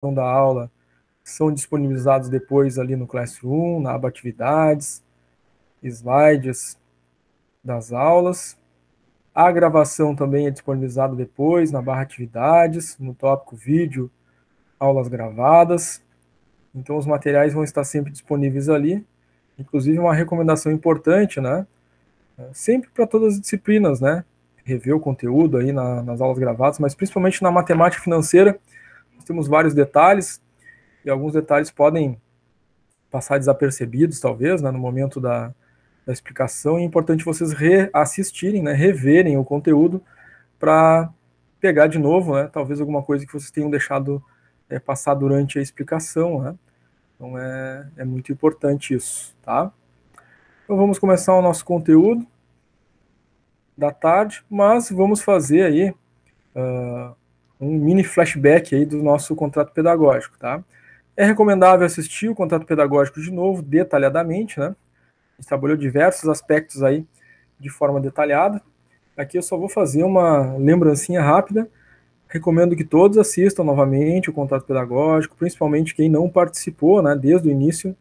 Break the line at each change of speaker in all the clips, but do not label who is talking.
da aula são disponibilizados depois ali no Classroom, na aba Atividades, slides das aulas. A gravação também é disponibilizada depois na barra Atividades, no tópico Vídeo, Aulas Gravadas. Então, os materiais vão estar sempre disponíveis ali. Inclusive, uma recomendação importante, né? Sempre para todas as disciplinas, né? Rever o conteúdo aí nas aulas gravadas, mas principalmente na matemática financeira, nós temos vários detalhes, e alguns detalhes podem passar desapercebidos, talvez, né, no momento da explicação, e é importante vocês reassistirem, né, reverem o conteúdo para pegar de novo, né, talvez alguma coisa que vocês tenham deixado passar durante a explicação, né. Então é muito importante isso, tá? Então vamos começar o nosso conteúdo da tarde, mas vamos fazer aí um mini flashback aí do nosso contrato pedagógico, tá? É recomendável assistir o contrato pedagógico de novo, detalhadamente, né? A gente trabalhou diversos aspectos aí de forma detalhada. Aqui eu só vou fazer uma lembrancinha rápida. Recomendo que todos assistam novamente o contrato pedagógico, principalmente quem não participou, né, desde o início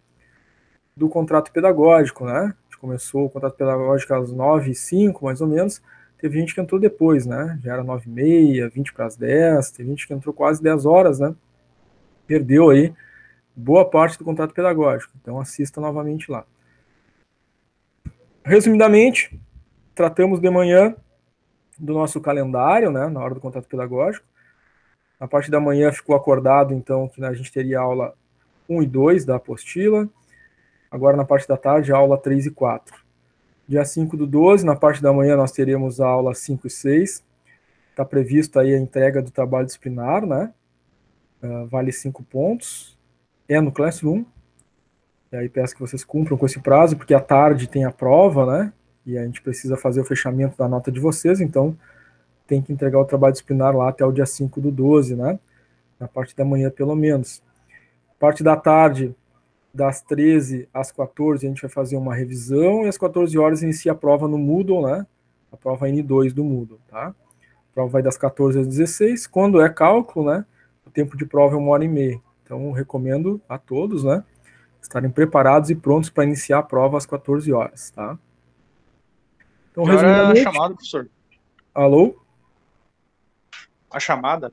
do contrato pedagógico, né? A gente começou o contrato pedagógico às 9h05, mais ou menos. Teve gente que entrou depois, né? Já era 9h30, 20 para as 10, teve gente que entrou quase 10 horas, né? Perdeu aí boa parte do contrato pedagógico. Então assista novamente lá. Resumidamente, tratamos de manhã do nosso calendário, né, na hora do contrato pedagógico. Na parte da manhã ficou acordado, então, que a gente teria aula 1 e 2 da apostila. Agora, na parte da tarde, aula 3 e 4. Dia 5/12, na parte da manhã, nós teremos a aula 5 e 6. Está previsto aí a entrega do trabalho disciplinar, né? Vale 5 pontos. É no Classroom. E aí peço que vocês cumpram com esse prazo, porque à tarde tem a prova, né? E a gente precisa fazer o fechamento da nota de vocês, então tem que entregar o trabalho disciplinar lá até o dia 5/12, né? Na parte da manhã, pelo menos. Parte da tarde, das 13 às 14, a gente vai fazer uma revisão, e às 14 horas inicia a prova no Moodle, né? A prova N2 do Moodle, tá? A prova vai das 14 às 16. Quando é cálculo, né? O tempo de prova é 1h30. Então, recomendo a todos, né? Estarem preparados e prontos para iniciar a prova às 14 horas, tá? Então,
Que hora é a
resumidamente,
chamada, professor?
alô?
A chamada?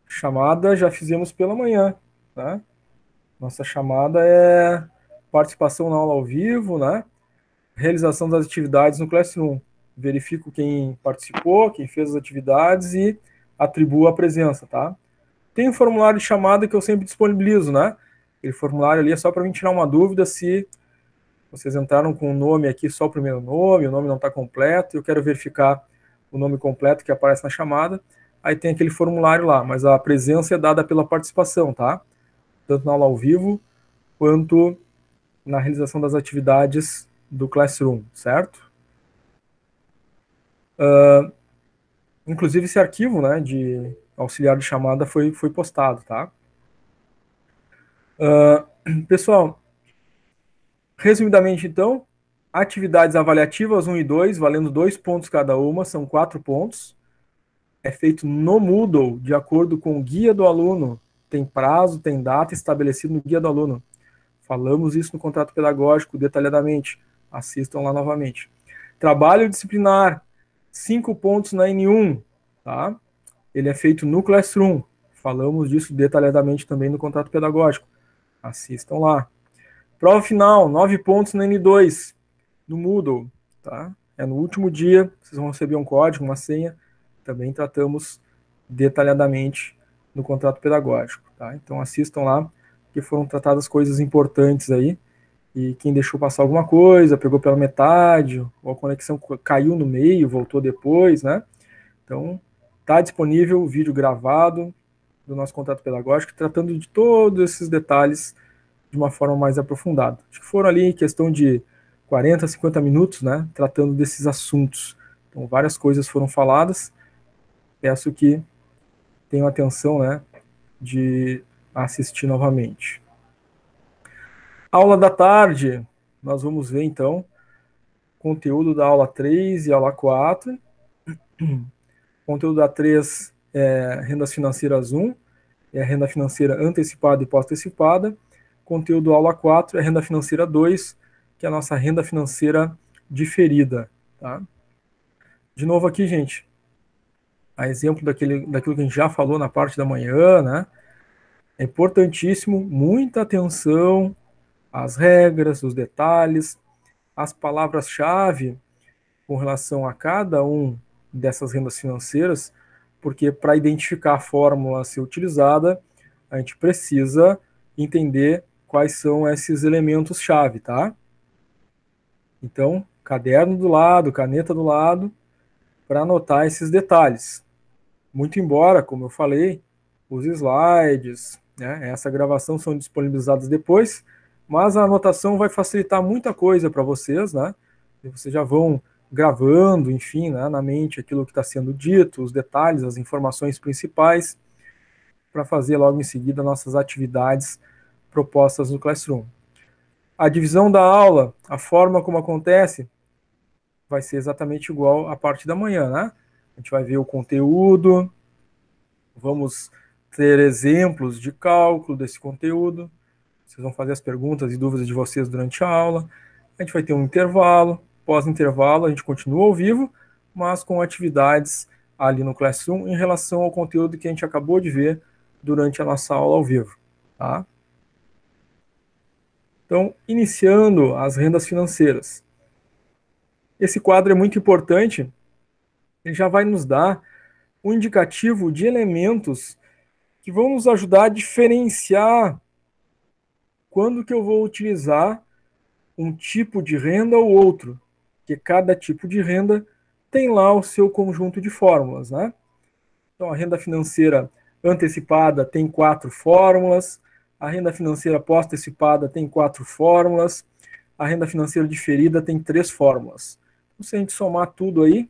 Chamada já fizemos pela manhã, né? Nossa chamada é participação na aula ao vivo, né? Realização das atividades no Classroom. Verifico quem participou, quem fez as atividades e atribuo a presença, tá? Tem um formulário de chamada que eu sempre disponibilizo, né? Aquele formulário ali é só para mim tirar uma dúvida se vocês entraram com o nome aqui, só o primeiro nome, o nome não está completo, eu quero verificar o nome completo que aparece na chamada. Aí tem aquele formulário lá, mas a presença é dada pela participação, tá? Tanto na aula ao vivo quanto na realização das atividades do Classroom, certo? Inclusive esse arquivo, né, de auxiliar de chamada foi postado, tá? Pessoal, resumidamente então, atividades avaliativas 1 e 2, valendo 2 pontos cada uma, são 4 pontos. É feito no Moodle, de acordo com o guia do aluno. Tem prazo, tem data estabelecido no guia do aluno. Falamos isso no contrato pedagógico detalhadamente. Assistam lá novamente. Trabalho disciplinar, 5 pontos na N1, tá? Ele é feito no Classroom. Falamos disso detalhadamente também no contrato pedagógico. Assistam lá. Prova final, 9 pontos na N2, no Moodle, tá? É no último dia, vocês vão receber um código, uma senha. Também tratamos detalhadamente no contrato pedagógico, tá? Então assistam lá, que foram tratadas coisas importantes aí. E quem deixou passar alguma coisa, pegou pela metade, ou a conexão caiu no meio, voltou depois, né? Então, está disponível o vídeo gravado do nosso contrato pedagógico, tratando de todos esses detalhes de uma forma mais aprofundada. Acho que foram ali questão de 40, 50 minutos, né, tratando desses assuntos. Então, várias coisas foram faladas. Peço que tenham atenção, né, de assistir novamente. Aula da tarde, nós vamos ver, então, conteúdo da aula 3 e aula 4. Conteúdo da 3 é Rendas Financeiras 1. é a renda financeira antecipada e pós-antecipada. Conteúdo aula 4 é a renda financeira 2, que é a nossa renda financeira diferida. Tá? De novo aqui, gente, a exemplo daquilo que a gente já falou na parte da manhã, né? É importantíssimo, muita atenção às regras, os detalhes, as palavras-chave com relação a cada um dessas rendas financeiras, porque para identificar a fórmula a ser utilizada, a gente precisa entender quais são esses elementos-chave, tá? Então, caderno do lado, caneta do lado, para anotar esses detalhes. Muito embora, como eu falei, os slides, né, essa gravação são disponibilizados depois, mas a anotação vai facilitar muita coisa para vocês, né? E vocês já vão gravando, enfim, né, na mente aquilo que está sendo dito, os detalhes, as informações principais, para fazer logo em seguida nossas atividades propostas no Classroom. A divisão da aula, a forma como acontece, vai ser exatamente igual à parte da manhã, né? A gente vai ver o conteúdo, vamos ter exemplos de cálculo desse conteúdo, vocês vão fazer as perguntas e dúvidas de vocês durante a aula, a gente vai ter um intervalo, pós-intervalo a gente continua ao vivo, mas com atividades ali no Classroom em relação ao conteúdo que a gente acabou de ver durante a nossa aula ao vivo, tá? Então, iniciando as rendas financeiras. Esse quadro é muito importante, ele já vai nos dar um indicativo de elementos que vão nos ajudar a diferenciar quando que eu vou utilizar um tipo de renda ou outro, porque cada tipo de renda tem lá o seu conjunto de fórmulas, né? Então, a renda financeira antecipada tem 4 fórmulas, a renda financeira pós-antecipada tem 4 fórmulas, a renda financeira diferida tem 3 fórmulas. Então, se a gente somar tudo aí,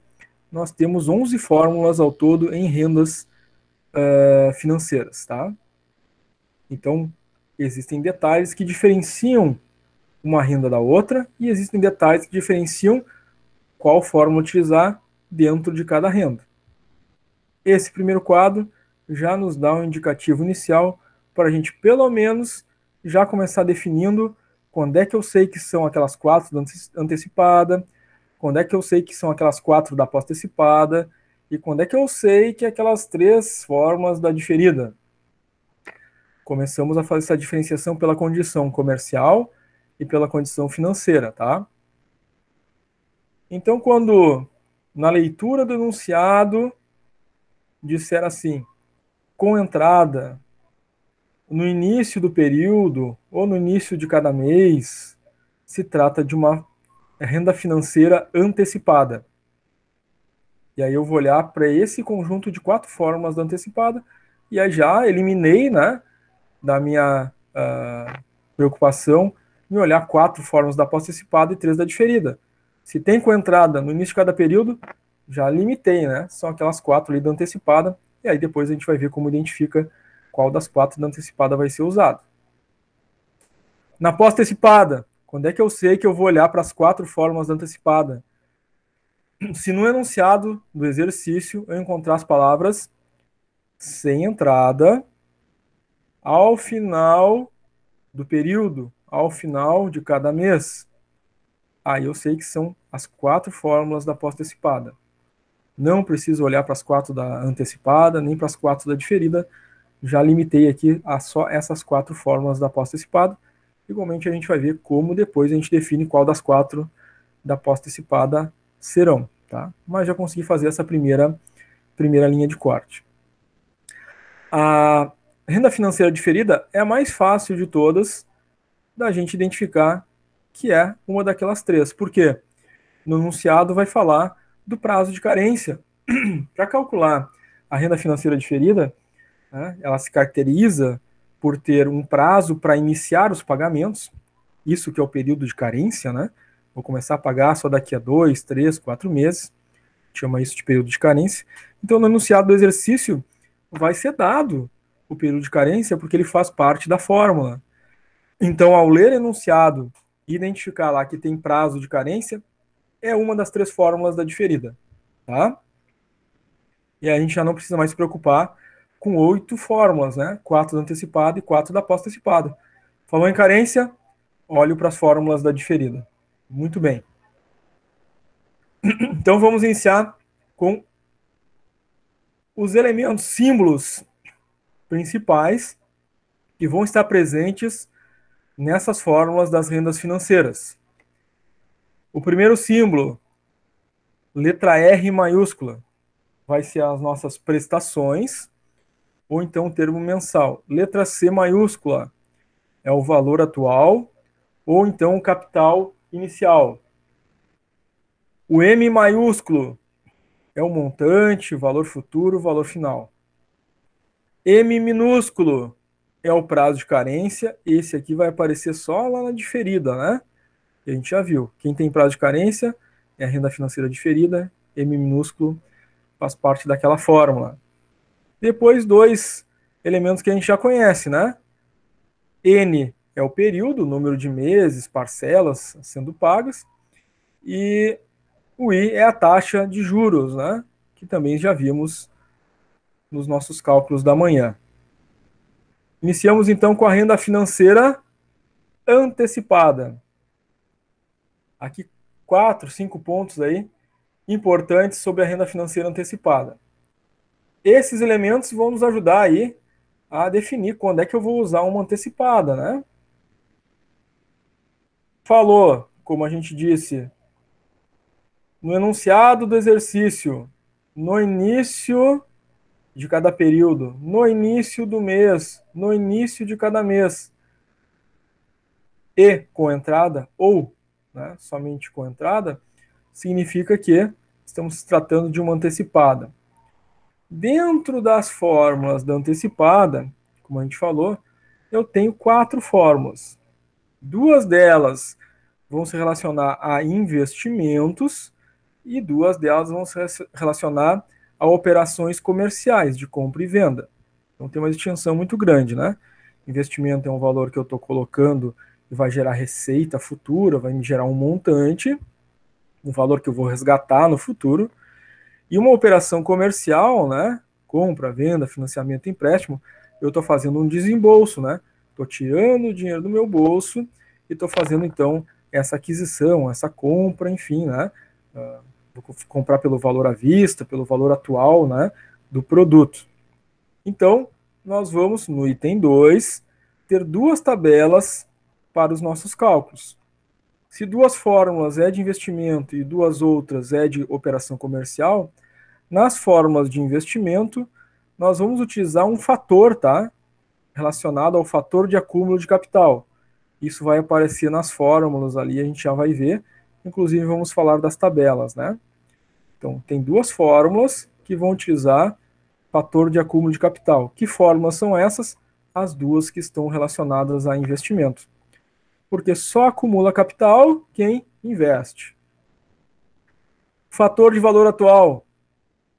nós temos 11 fórmulas ao todo em rendas financeiras, tá? Então, existem detalhes que diferenciam uma renda da outra e existem detalhes que diferenciam qual fórmula utilizar dentro de cada renda. Esse primeiro quadro já nos dá um indicativo inicial para a gente, pelo menos, já começar definindo quando é que eu sei que são aquelas 4 da antecipada, quando é que eu sei que são aquelas 4 da pós-antecipada e quando é que eu sei que aquelas 3 formas da diferida. Começamos a fazer essa diferenciação pela condição comercial e pela condição financeira, tá? Então, quando na leitura do enunciado disser assim, com entrada no início do período ou no início de cada mês, se trata de uma renda financeira antecipada. E aí eu vou olhar para esse conjunto de 4 fórmulas da antecipada e aí já eliminei, né, da minha preocupação em olhar 4 fórmulas da pós-antecipada e 3 da diferida. Se tem coentrada no início de cada período, já limitei, né? São aquelas 4 ali da antecipada, e aí depois a gente vai ver como identifica qual das 4 da antecipada vai ser usado. Na pós-antecipada, quando é que eu sei que eu vou olhar para as 4 fórmulas da antecipada? Se no enunciado do exercício eu encontrar as palavras sem entrada, ao final do período, ao final de cada mês, aí eu sei que são as 4 fórmulas da pós-antecipada. Não preciso olhar para as 4 da antecipada, nem para as 4 da diferida. Já limitei aqui a só essas 4 fórmulas da pós-antecipada. Igualmente, a gente vai ver como depois a gente define qual das 4 da pós-antecipada serão. Tá? Mas já consegui fazer essa primeira linha de corte. A renda financeira diferida é a mais fácil de todas da gente identificar que é uma daquelas 3. Por quê? No enunciado vai falar do prazo de carência. Para calcular a renda financeira diferida, né, ela se caracteriza por ter um prazo para iniciar os pagamentos, isso que é o período de carência, né? Vou começar a pagar só daqui a 2, 3, 4 meses, chama isso de período de carência. Então, no enunciado do exercício, vai ser dado o período de carência porque ele faz parte da fórmula. Então, ao ler enunciado e identificar lá que tem prazo de carência, é uma das 3 fórmulas da diferida, tá? E aí a gente já não precisa mais se preocupar com 8 fórmulas, né? 4 da antecipada e 4 da pós-antecipada. Falou em carência? Olhe para as fórmulas da diferida. Muito bem. Então vamos iniciar com os elementos, símbolos principais que vão estar presentes nessas fórmulas das rendas financeiras. O primeiro símbolo, letra R maiúscula, vai ser as nossas prestações, ou então o termo mensal. Letra C maiúscula é o valor atual, ou então o capital inicial. O M maiúsculo é o montante, o valor futuro, o valor final. M minúsculo é o prazo de carência. Esse aqui vai aparecer só lá na diferida, né? Que a gente já viu. Quem tem prazo de carência é a renda financeira diferida. M minúsculo faz parte daquela fórmula. Depois, dois elementos que a gente já conhece, né? N é o período, o número de meses, parcelas sendo pagas. E o I é a taxa de juros, né? Que também já vimos nos nossos cálculos da manhã. Iniciamos então com a renda financeira antecipada. Aqui 4, 5 pontos aí importantes sobre a renda financeira antecipada. Esses elementos vão nos ajudar aí a definir quando é que eu vou usar uma antecipada, né? Falou, como a gente disse, no enunciado do exercício, no início de cada período, no início do mês, no início de cada mês, e com entrada, ou né, somente com entrada, significa que estamos tratando de uma antecipada. Dentro das fórmulas da antecipada, como a gente falou, eu tenho 4 fórmulas. 2 delas vão se relacionar a investimentos e 2 delas vão se relacionar a operações comerciais de compra e venda. Então tem uma distinção muito grande, né? Investimento é um valor que eu estou colocando e vai gerar receita futura, vai me gerar um montante, um valor que eu vou resgatar no futuro. E uma operação comercial, né? Compra, venda, financiamento, empréstimo, eu estou fazendo um desembolso, né? Estou tirando o dinheiro do meu bolso e estou fazendo, então, essa aquisição, essa compra, enfim, né? Vou comprar pelo valor à vista, pelo valor atual, né? Do produto. Então, nós vamos, no item 2, ter 2 tabelas para os nossos cálculos. Se 2 fórmulas é de investimento e 2 outras é de operação comercial, nas fórmulas de investimento, nós vamos utilizar um fator, tá? Relacionado ao fator de acúmulo de capital. Isso vai aparecer nas fórmulas ali, a gente já vai ver. Inclusive, vamos falar das tabelas, né? Então, tem 2 fórmulas que vão utilizar fator de acúmulo de capital. Que fórmulas são essas? As 2 que estão relacionadas a investimento. Porque só acumula capital quem investe. Fator de valor atual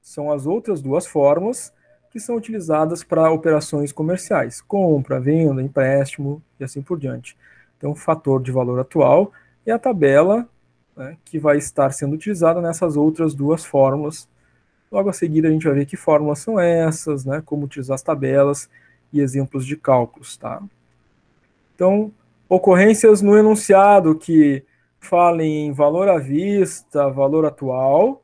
são as outras 2 fórmulas que são utilizadas para operações comerciais, compra, venda, empréstimo e assim por diante. Então, o fator de valor atual é a tabela, né, que vai estar sendo utilizada nessas outras 2 fórmulas. Logo a seguir a gente vai ver que fórmulas são essas, né, como utilizar as tabelas e exemplos de cálculos, tá? Então, ocorrências no enunciado que falem em valor à vista, valor atual,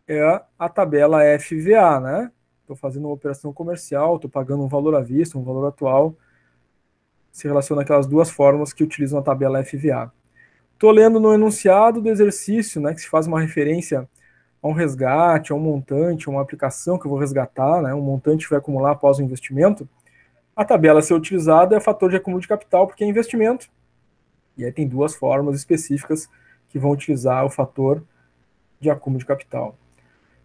é a tabela FVA, né? Estou fazendo uma operação comercial, estou pagando um valor à vista, um valor atual, se relaciona aquelas 2 fórmulas que utilizam a tabela FVA. Estou lendo no enunciado do exercício, né, que se faz uma referência a um resgate, a um montante, a uma aplicação que eu vou resgatar, né, um montante que vai acumular após o investimento. A tabela a ser utilizada é fator de acúmulo de capital, porque é investimento. E aí tem 2 fórmulas específicas que vão utilizar o fator de acúmulo de capital.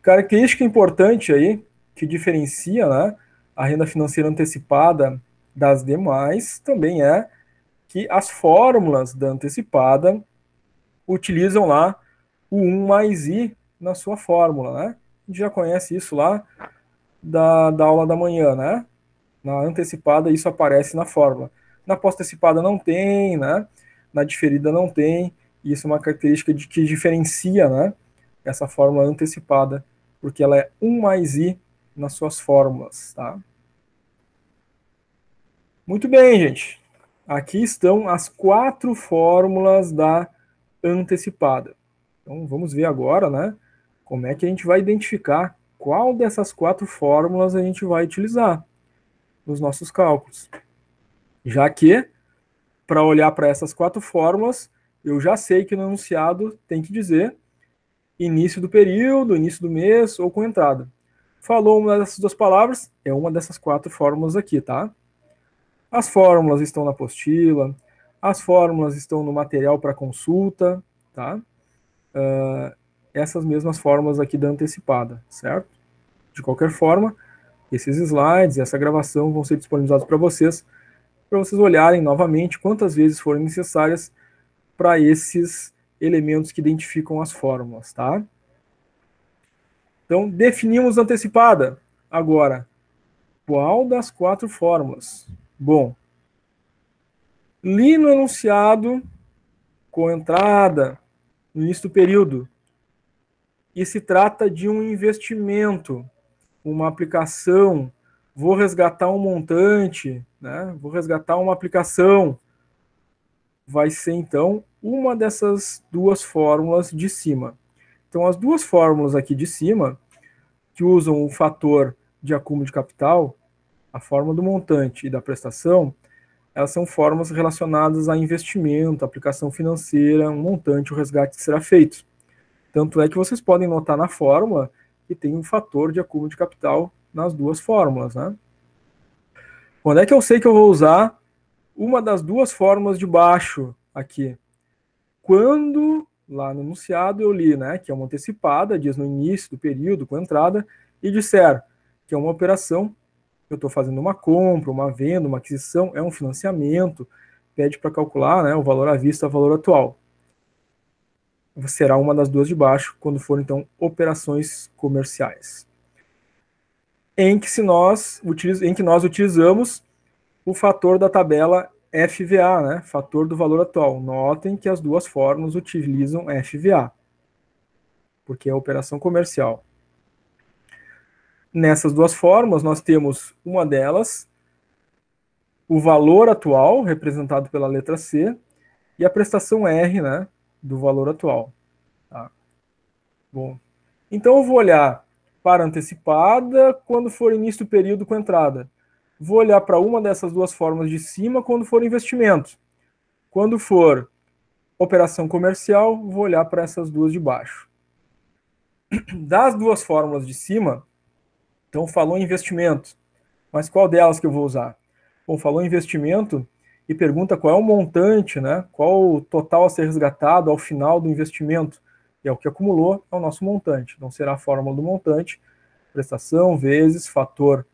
Característica importante aí, que diferencia, né, a renda financeira antecipada das demais, também é que as fórmulas da antecipada utilizam lá o 1 mais I na sua fórmula, né? A gente já conhece isso lá da aula da manhã, né? Na antecipada isso aparece na fórmula. Na pós-antecipada não tem, né? Na diferida não tem. E isso é uma característica que diferencia, né, essa fórmula antecipada, porque ela é 1 mais I nas suas fórmulas, tá? Muito bem, gente. Aqui estão as 4 fórmulas da antecipada. Então, vamos ver agora, né, como é que a gente vai identificar qual dessas 4 fórmulas a gente vai utilizar nos nossos cálculos. Já que, para olhar para essas 4 fórmulas, eu já sei que no enunciado tem que dizer início do período, início do mês ou com entrada. Falou uma dessas 2 palavras, é uma dessas 4 fórmulas aqui, tá? As fórmulas estão na apostila, as fórmulas estão no material para consulta, tá? Essas mesmas fórmulas aqui da antecipada, certo? De qualquer forma, esses slides, essa gravação vão ser disponibilizados para vocês olharem novamente quantas vezes forem necessárias para esses elementos que identificam as fórmulas, tá? Então, definimos antecipada. Agora, qual das 4 fórmulas? Bom, li no enunciado com entrada no início do período e se trata de um investimento, uma aplicação, vou resgatar um montante, né? Vou resgatar uma aplicação, vai ser então uma dessas 2 fórmulas de cima. Então, as 2 fórmulas aqui de cima, que usam o fator de acúmulo de capital, a fórmula do montante e da prestação, elas são fórmulas relacionadas a investimento, aplicação financeira, um montante, o resgate que será feito. Tanto é que vocês podem notar na fórmula que tem um fator de acúmulo de capital nas 2 fórmulas, né? Quando é que eu sei que eu vou usar uma das 2 fórmulas de baixo aqui? Quando, lá no enunciado, eu li, né, que é uma antecipada, diz no início do período, com entrada, e disser que é uma operação, eu estou fazendo uma compra, uma venda, uma aquisição, é um financiamento, pede para calcular, né, o valor à vista, o valor atual. Será uma das 2 de baixo, quando for, então, operações comerciais. Em que nós utilizamos o fator da tabela FVA, né? Fator do valor atual. Notem que as 2 fórmulas utilizam FVA, porque é operação comercial. Nessas 2 fórmulas, nós temos uma delas, o valor atual, representado pela letra C, e a prestação R, né, do valor atual. Tá? Bom, então eu vou olhar para antecipada quando for início do período com entrada. Vou olhar para uma dessas 2 formas de cima quando for investimento. Quando for operação comercial, vou olhar para essas 2 de baixo. Das 2 fórmulas de cima, então falou em investimento, mas qual delas que eu vou usar? Bom, falou em investimento e pergunta qual é o montante, né? Qual o total a ser resgatado ao final do investimento. E é o que acumulou, é o nosso montante. Então será a fórmula do montante, prestação vezes fator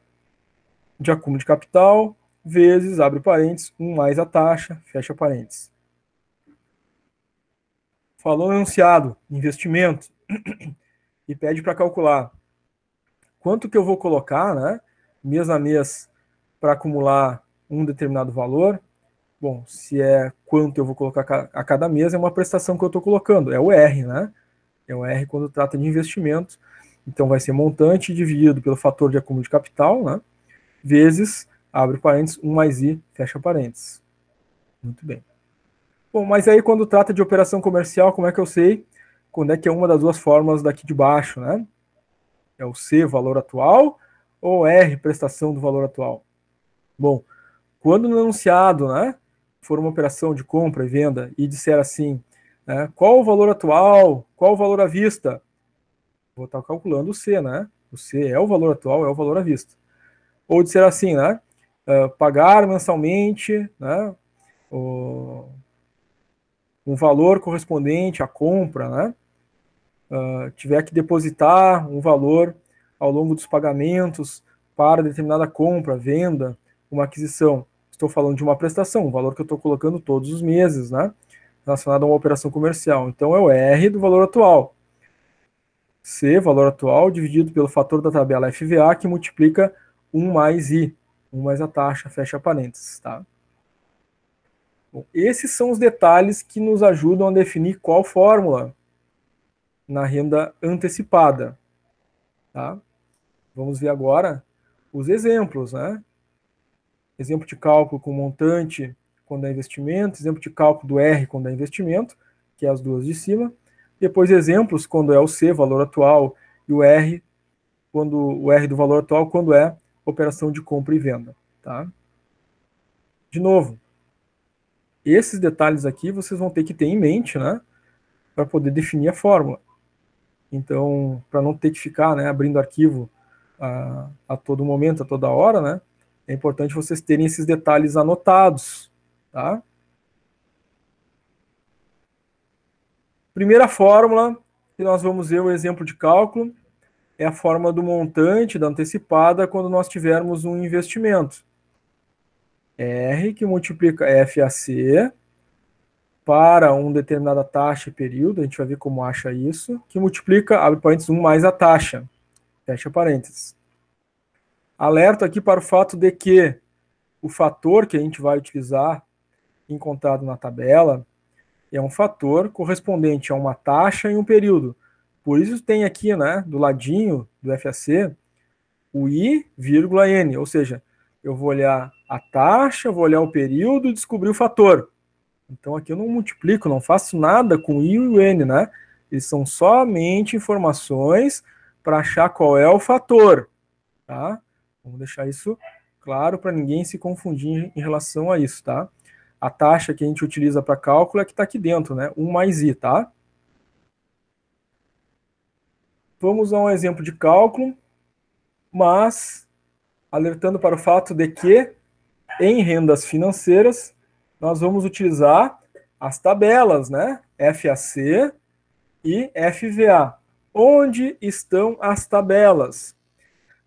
de acúmulo de capital, vezes, abre parênteses, 1 mais a taxa, fecha parênteses. Falou enunciado, investimento, e pede para calcular quanto que eu vou colocar, né, mês a mês, para acumular um determinado valor. Bom, se é quanto eu vou colocar a cada mês, é uma prestação que eu estou colocando, é o R, né? É o R quando trata de investimento. Então vai ser montante dividido pelo fator de acúmulo de capital, né? Vezes, abre parênteses, 1 mais I, fecha parênteses. Muito bem. Bom, mas aí quando trata de operação comercial, como é que eu sei quando é que é uma das 2 fórmulas daqui de baixo, né? É o C, valor atual, ou R, prestação do valor atual? Bom, quando no enunciado, né, for uma operação de compra e venda e disser assim, né, qual o valor atual, qual o valor à vista? Vou estar calculando o C, né? O C é o valor atual, é o valor à vista. Ou disser assim, né, pagar mensalmente, né, um valor correspondente à compra, né? Tiver que depositar um valor ao longo dos pagamentos para determinada compra, venda, uma aquisição. Estou falando de uma prestação, um valor que eu estou colocando todos os meses, né? Relacionado a uma operação comercial. Então é o R do valor atual. C, valor atual, dividido pelo fator da tabela FVA, que multiplica 1 mais I, 1 mais a taxa, fecha parênteses, tá? Bom, esses são os detalhes que nos ajudam a definir qual fórmula na renda antecipada, tá? Vamos ver agora os exemplos, né? exemplo de cálculo com montante quando é investimento, exemplo de cálculo do R quando é investimento, que é as duas de cima. Depois exemplos quando é o C, valor atual, e o R, quando o R do valor atual, quando é operação de compra e venda. Tá? De novo, esses detalhes aqui vocês vão ter que ter em mente, né, para poder definir a fórmula. Então, para não ter que ficar, né, abrindo arquivo a todo momento, a toda hora, né, é importante vocês terem esses detalhes anotados. Tá? Primeira fórmula que nós vamos ver o exemplo de cálculo é a fórmula do montante da antecipada quando nós tivermos um investimento. R que multiplica FAC para uma determinada taxa e período, a gente vai ver como acha isso, que multiplica, abre parênteses, 1 mais a taxa, fecha parênteses. Alerta aqui para o fato de que o fator que a gente vai utilizar, encontrado na tabela, é um fator correspondente a uma taxa e um período. Por isso tem aqui, né, do ladinho do FAC, o I, vírgula N, ou seja, eu vou olhar a taxa, vou olhar o período e descobrir o fator. Então aqui eu não multiplico, não faço nada com o I e o N, né? Eles são somente informações para achar qual é o fator, tá? Vamos deixar isso claro para ninguém se confundir em relação a isso, tá? A taxa que a gente utiliza para cálculo é que está aqui dentro, né? 1 mais I, tá? Vamos a um exemplo de cálculo, mas alertando para o fato de que em rendas financeiras nós vamos utilizar as tabelas, né? FAC e FVA. Onde estão as tabelas?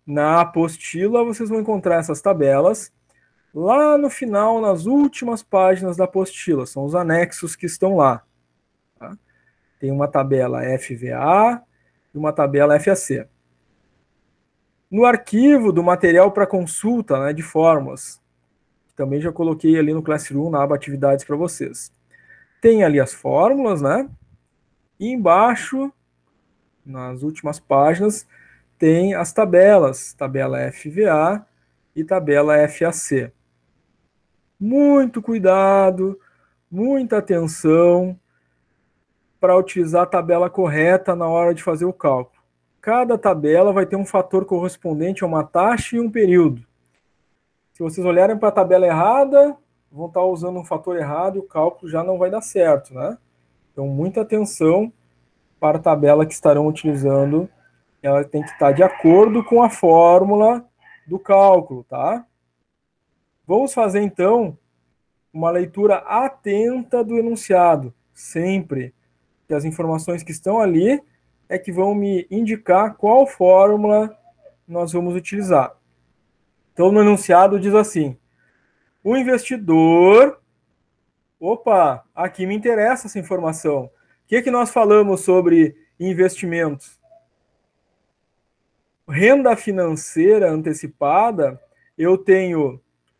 Na apostila vocês vão encontrar essas tabelas lá no final, nas últimas páginas da apostila, são os anexos que estão lá. Tá? Tem uma tabela FVA e uma tabela FAC. No arquivo do material para consulta, né, de fórmulas, que também já coloquei ali no Classroom, na aba atividades para vocês. Tem ali as fórmulas, né? E embaixo, nas últimas páginas, tem as tabelas, tabela FVA e tabela FAC. Muito cuidado, muita atenção para utilizar a tabela correta na hora de fazer o cálculo. Cada tabela vai ter um fator correspondente a uma taxa e um período. Se vocês olharem para a tabela errada, vão estar usando um fator errado e o cálculo já não vai dar certo, né? Então, muita atenção para a tabela que estarão utilizando. Ela tem que estar de acordo com a fórmula do cálculo, tá? Vamos fazer, então, uma leitura atenta do enunciado, sempre. Que as informações que estão ali é que vão me indicar qual fórmula nós vamos utilizar. Então, no enunciado diz assim: o investidor... Opa, aqui me interessa essa informação. O que nós falamos sobre investimentos? Renda financeira antecipada, eu tenho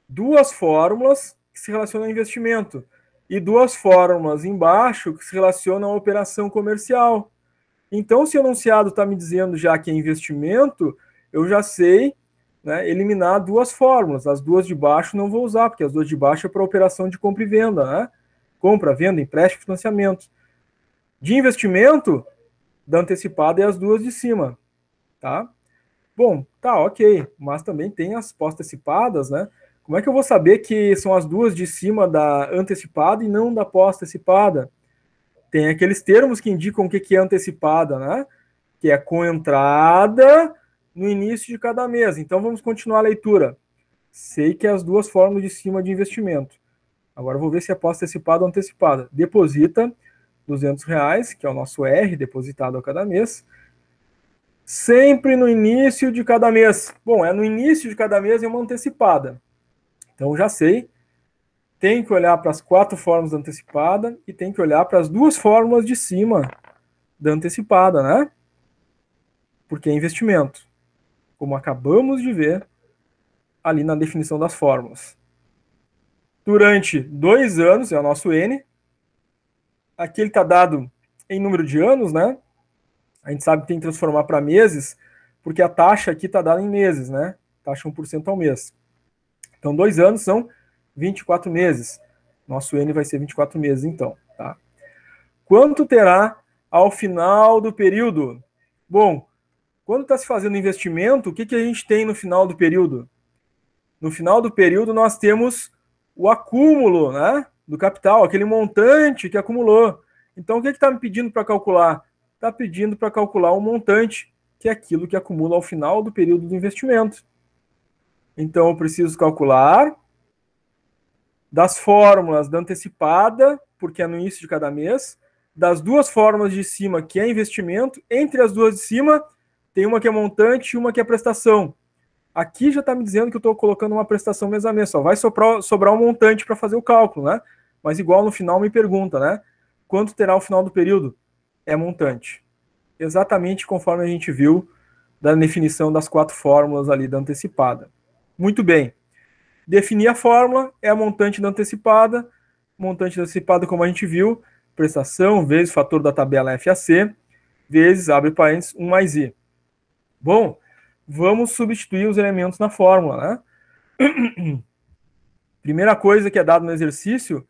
duas fórmulas que se relacionam a investimento e duas fórmulas embaixo que se relacionam à operação comercial. Então, se o enunciado está me dizendo já que é investimento, eu já sei, né, eliminar duas fórmulas. As duas de baixo não vou usar, porque as duas de baixo é para operação de compra e venda, né? Compra, venda, empréstimo, financiamento. De investimento, da antecipada é as duas de cima, tá? Bom, tá, ok, mas também tem as pós-antecipadas, né? Como é que eu vou saber que são as duas de cima da antecipada e não da pós-antecipada? Tem aqueles termos que indicam o que é antecipada, né? Que é com entrada no início de cada mês. Então vamos continuar a leitura. Sei que é as duas formas de cima de investimento. Agora vou ver se é pós-antecipada ou antecipada. Deposita R$ 200, que é o nosso R, depositado a cada mês. Sempre no início de cada mês. Bom, é no início de cada mês e uma antecipada. Então já sei. Tem que olhar para as 4 formas da antecipada e tem que olhar para as 2 fórmulas de cima da antecipada, né? Porque é investimento. Como acabamos de ver ali na definição das fórmulas. Durante 2 anos, é o nosso N. Aqui ele está dado em número de anos, né? A gente sabe que tem que transformar para meses, porque a taxa aqui está dada em meses, né? Taxa 1% ao mês. Então, 2 anos são 24 meses. Nosso N vai ser 24 meses, então. Tá? Quanto terá ao final do período? Bom, quando está se fazendo investimento, o que a gente tem no final do período? No final do período, nós temos o acúmulo, né, do capital, aquele montante que acumulou. Então, o que está me pedindo para calcular? Está pedindo para calcular o montante, que é aquilo que acumula ao final do período do investimento. Então, eu preciso calcular das fórmulas da antecipada, porque é no início de cada mês, das duas fórmulas de cima, que é investimento, entre as duas de cima, tem uma que é montante e uma que é prestação. Aqui já está me dizendo que eu estou colocando uma prestação mês a mês, só vai sobrar um montante para fazer o cálculo, né? Mas igual no final me pergunta, né? Quanto terá o final do período? É montante. Exatamente conforme a gente viu da definição das 4 fórmulas ali da antecipada. Muito bem. Definir a fórmula é a montante da antecipada. Montante da antecipada, como a gente viu, prestação vezes fator da tabela FAC, vezes, abre parênteses, 1 mais I. Bom, vamos substituir os elementos na fórmula, né? Primeira coisa que é dado no exercício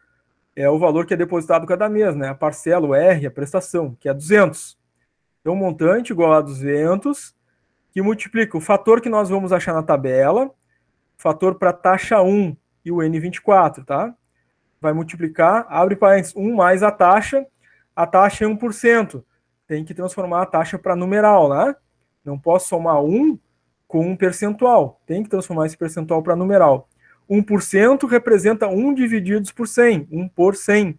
é o valor que é depositado cada mês, né? A parcela, o R, a prestação, que é 200. Então, montante igual a 200, que multiplica o fator que nós vamos achar na tabela, fator para a taxa 1 e o N24, tá? Vai multiplicar, abre parênteses, 1 mais a taxa é 1%. Tem que transformar a taxa para numeral, né? Não posso somar 1 com um percentual. Tem que transformar esse percentual para numeral. 1% representa 1 divididos por 100. 1 por 100.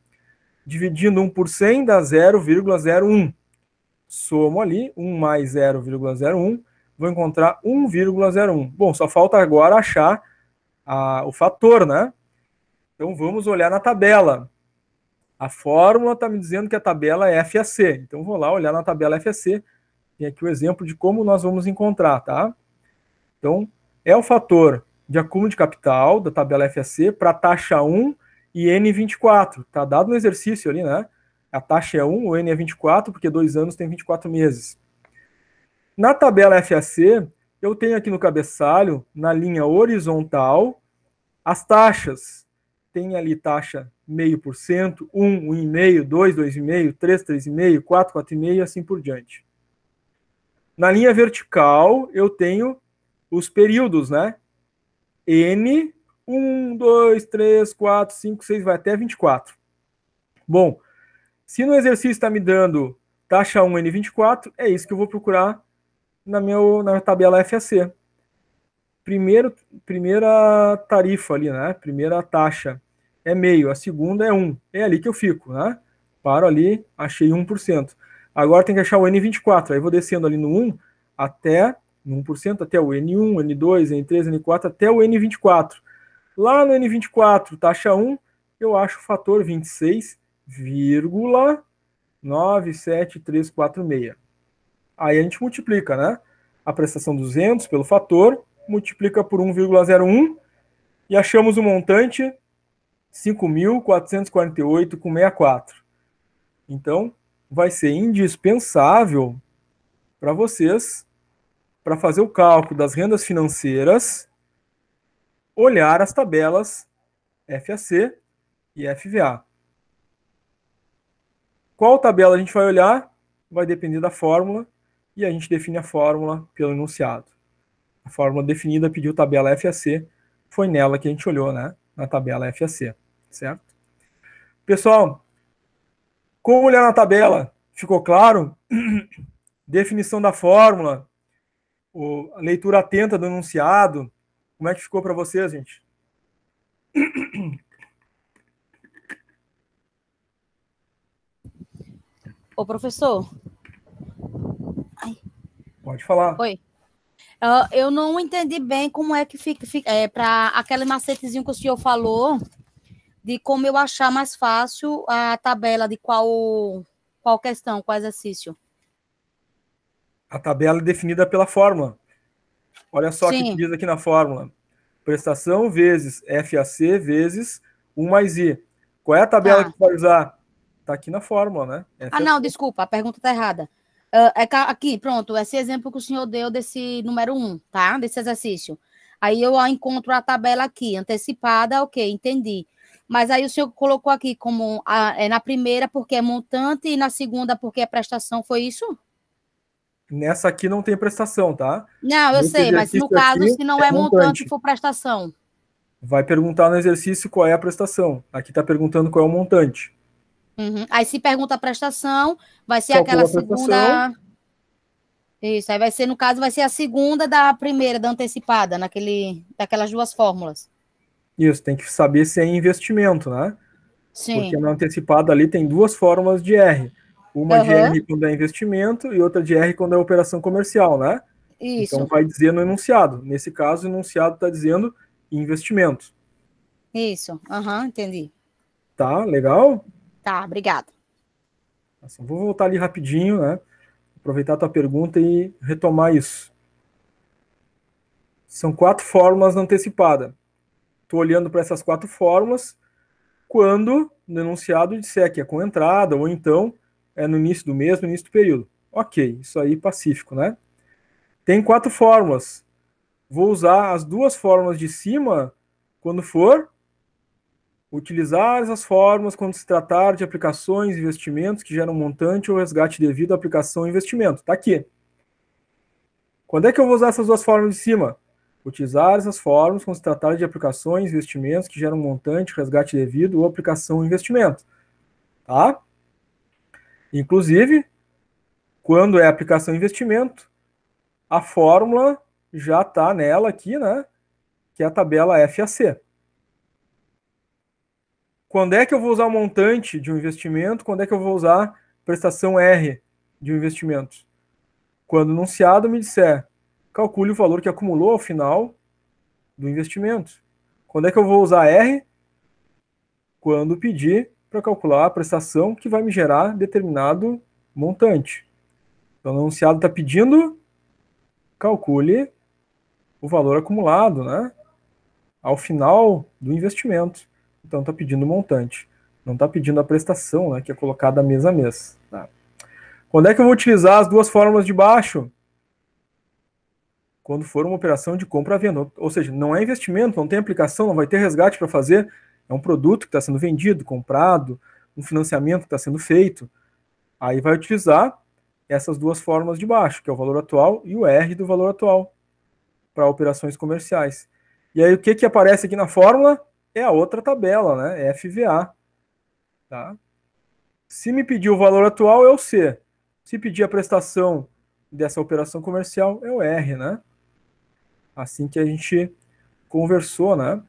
Dividindo 1 por 100 dá 0,01. Somo ali, 1 mais 0,01. Vou encontrar 1,01. Bom, só falta agora achar o fator, né? Então vamos olhar na tabela. A fórmula está me dizendo que a tabela é FAC. Então vou lá olhar na tabela FAC. Tem aqui o exemplo de como nós vamos encontrar, tá? Então, é o fator de acúmulo de capital da tabela FAC para a taxa 1 e N24. Está dado no exercício ali, né? A taxa é 1, o N é 24, porque 2 anos tem 24 meses. Na tabela FAC, eu tenho aqui no cabeçalho, na linha horizontal, as taxas. Tem ali taxa 0,5%, 1, 1,5%, 2, 2,5%, 3, 3,5%, 4, 4,5% e assim por diante. Na linha vertical, eu tenho os períodos, né? N, 1, 2, 3, 4, 5, 6, vai até 24. Bom, se no exercício está me dando taxa 1, N24, é isso que eu vou procurar na tabela FAC. Primeira tarifa ali, né? Primeira taxa é meio, a segunda é 1. É ali que eu fico, né? Paro ali, achei 1%. Agora tem que achar o N24. Aí vou descendo ali no 1 até 1% até o N1, N2, N3, N4, até o N24. Lá no N24, taxa 1, eu acho o fator 26,97346. Aí a gente multiplica, né? A prestação 200 pelo fator, multiplica por 1,01 e achamos o montante 5.448,64. Então, vai ser indispensável para vocês, para fazer o cálculo das rendas financeiras, olhar as tabelas FAC e FVA. Qual tabela a gente vai olhar? Vai depender da fórmula, e a gente define a fórmula pelo enunciado. A fórmula definida pediu tabela FAC, foi nela que a gente olhou, né? Na tabela FAC, certo? Pessoal, como olhar na tabela? Ficou claro? Definição da fórmula, a leitura atenta do enunciado. Como é que ficou para vocês, gente?
Ô, professor. Ai.
Pode falar.
Oi. Eu não entendi bem como é que fica para aquele macetezinho que o senhor falou, de como eu achar mais fácil a tabela de qual questão, qual exercício.
A tabela é definida pela fórmula. Olha só o que diz aqui na fórmula. Prestação vezes FAC vezes 1 mais I. Qual é a tabela que você vai usar? Está aqui na fórmula, né?
FAC. Não, desculpa, a pergunta está errada. Aqui, pronto, esse exemplo que o senhor deu desse número 1, tá? Desse exercício. Aí eu encontro a tabela aqui, antecipada, ok, entendi. Mas aí o senhor colocou aqui como na primeira porque é montante e na segunda porque é prestação, foi isso?
Nessa aqui não tem prestação, tá?
Não, eu
Nesse
sei, mas no
exercício
caso,
aqui
se não
é
é montante e
montante.
for prestação.
Vai perguntar no exercício qual é a prestação. Aqui está perguntando qual é o montante.
Uhum. Aí se pergunta a prestação, vai ser aquela
Calcula a prestação.
segunda. Isso, aí vai ser, no caso, vai ser a segunda da primeira, da antecipada, daquelas duas fórmulas.
Isso, tem que saber se é investimento, né? Porque
Sim.
na antecipada ali tem duas fórmulas de R. Uma de
Aham.
R quando é investimento e outra de R quando é operação comercial, né? Então
Isso,
vai dizer no enunciado. Nesse caso, o enunciado está dizendo investimento.
isso. Aham, entendi.
Tá, legal?
Tá, obrigada.
Assim, vou voltar ali rapidinho, né? Aproveitar a tua pergunta e retomar isso. São 4 fórmulas na antecipada. Estou olhando para essas 4 fórmulas quando no enunciado disser que é com entrada ou então é no início do mês, no início do período. Ok, isso aí pacífico, né? Tem 4 fórmulas. Vou usar as 2 fórmulas de cima quando for utilizar as fórmulas quando se tratar de aplicações e investimentos que geram montante ou resgate devido à aplicação e investimento. Tá aqui. Quando é que eu vou usar essas 2 fórmulas de cima? Utilizar essas fórmulas quando se tratar de aplicações e investimentos que geram montante, resgate devido ou aplicação e investimento. Tá? Inclusive, quando é aplicação e investimento, a fórmula já está nela aqui, né? Que é a tabela FAC. Quando é que eu vou usar o montante de um investimento? Quando é que eu vou usar prestação R de um investimento? Quando o enunciado me disser, calcule o valor que acumulou ao final do investimento. Quando é que eu vou usar R? Quando pedir para calcular a prestação que vai me gerar determinado montante. Então, o enunciado está pedindo, calcule o valor acumulado, né? Ao final do investimento. Então, está pedindo o montante. Não está pedindo a prestação, né? Que é colocada mês a mês. Tá? Quando é que eu vou utilizar as 2 fórmulas de baixo? Quando for uma operação de compra-venda. Ou seja, não é investimento, não tem aplicação, não vai ter resgate para fazer. É um produto que está sendo vendido, comprado, um financiamento que está sendo feito. Aí vai utilizar essas 2 fórmulas de baixo, que é o valor atual e o R do valor atual, para operações comerciais. E aí o que aparece aqui na fórmula? É a outra tabela, né? FVA. Tá? Se me pedir o valor atual, é o C. Se pedir a prestação dessa operação comercial, é o R, né? Assim que a gente conversou, né?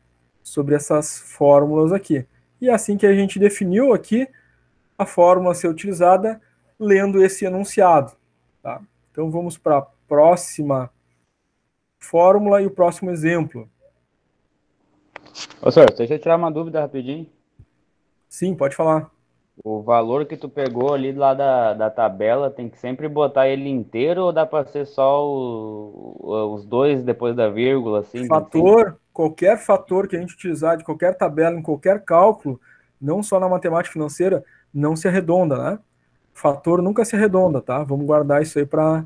Sobre essas fórmulas aqui. E assim que a gente definiu aqui a fórmula a ser utilizada lendo esse enunciado. Tá? Então vamos para a próxima fórmula e o próximo exemplo.
Ô, senhor, deixa eu tirar uma dúvida rapidinho.
Sim, pode falar.
O valor que tu pegou ali lá da tabela, tem que sempre botar ele inteiro ou dá pra ser só os dois depois da vírgula, assim? Tem que sempre...
Qualquer fator que a gente utilizar de qualquer tabela, em qualquer cálculo, não só na matemática financeira, não se arredonda, né? Fator nunca se arredonda, tá? Vamos guardar isso aí para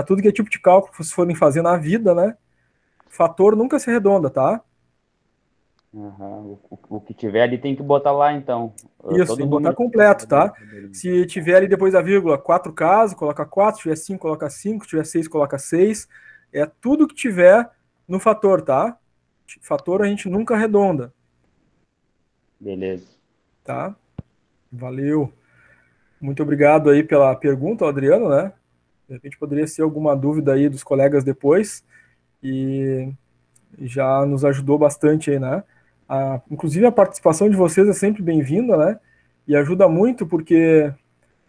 tudo que é tipo de cálculo que vocês forem fazer na vida, né? Fator nunca se arredonda, tá?
Uhum. O que tiver ali tem que botar lá, então.
Isso, tem
Todo
que botar
número.
completo, tá? Se tiver ali depois da vírgula 4 casos, coloca 4, se tiver 5, coloca 5, se tiver 6, coloca 6. É tudo que tiver no fator, tá? Fator a gente nunca arredonda.
Beleza.
Tá? Valeu. Muito obrigado aí pela pergunta, Adriano, né? De repente poderia ser alguma dúvida aí dos colegas depois. E já nos ajudou bastante aí, né? Inclusive a participação de vocês é sempre bem-vinda, né? E ajuda muito porque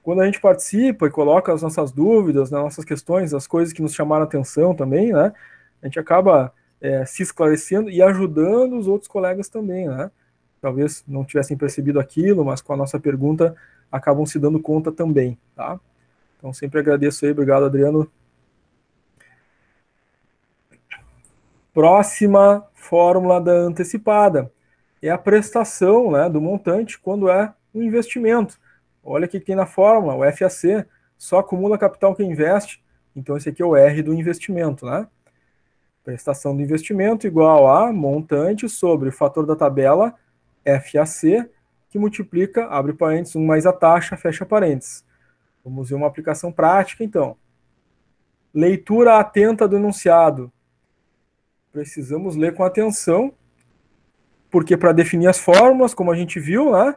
quando a gente participa e coloca as nossas dúvidas, né, nossas questões, as coisas que nos chamaram a atenção também, né? A gente acaba se esclarecendo e ajudando os outros colegas também, né? Talvez não tivessem percebido aquilo, mas com a nossa pergunta acabam se dando conta também, tá? Então sempre agradeço aí, obrigado, Adriano. Próxima fórmula da antecipada é a prestação, né, do montante quando é um investimento. Olha o que tem na fórmula, o FAC, só acumula capital que investe, então esse aqui é o R do investimento, né? Prestação do investimento igual a montante sobre o fator da tabela FAC, que multiplica, abre parênteses, 1 mais a taxa, fecha parênteses. Vamos ver uma aplicação prática, então. Leitura atenta do enunciado. Precisamos ler com atenção, porque para definir as fórmulas, como a gente viu, né,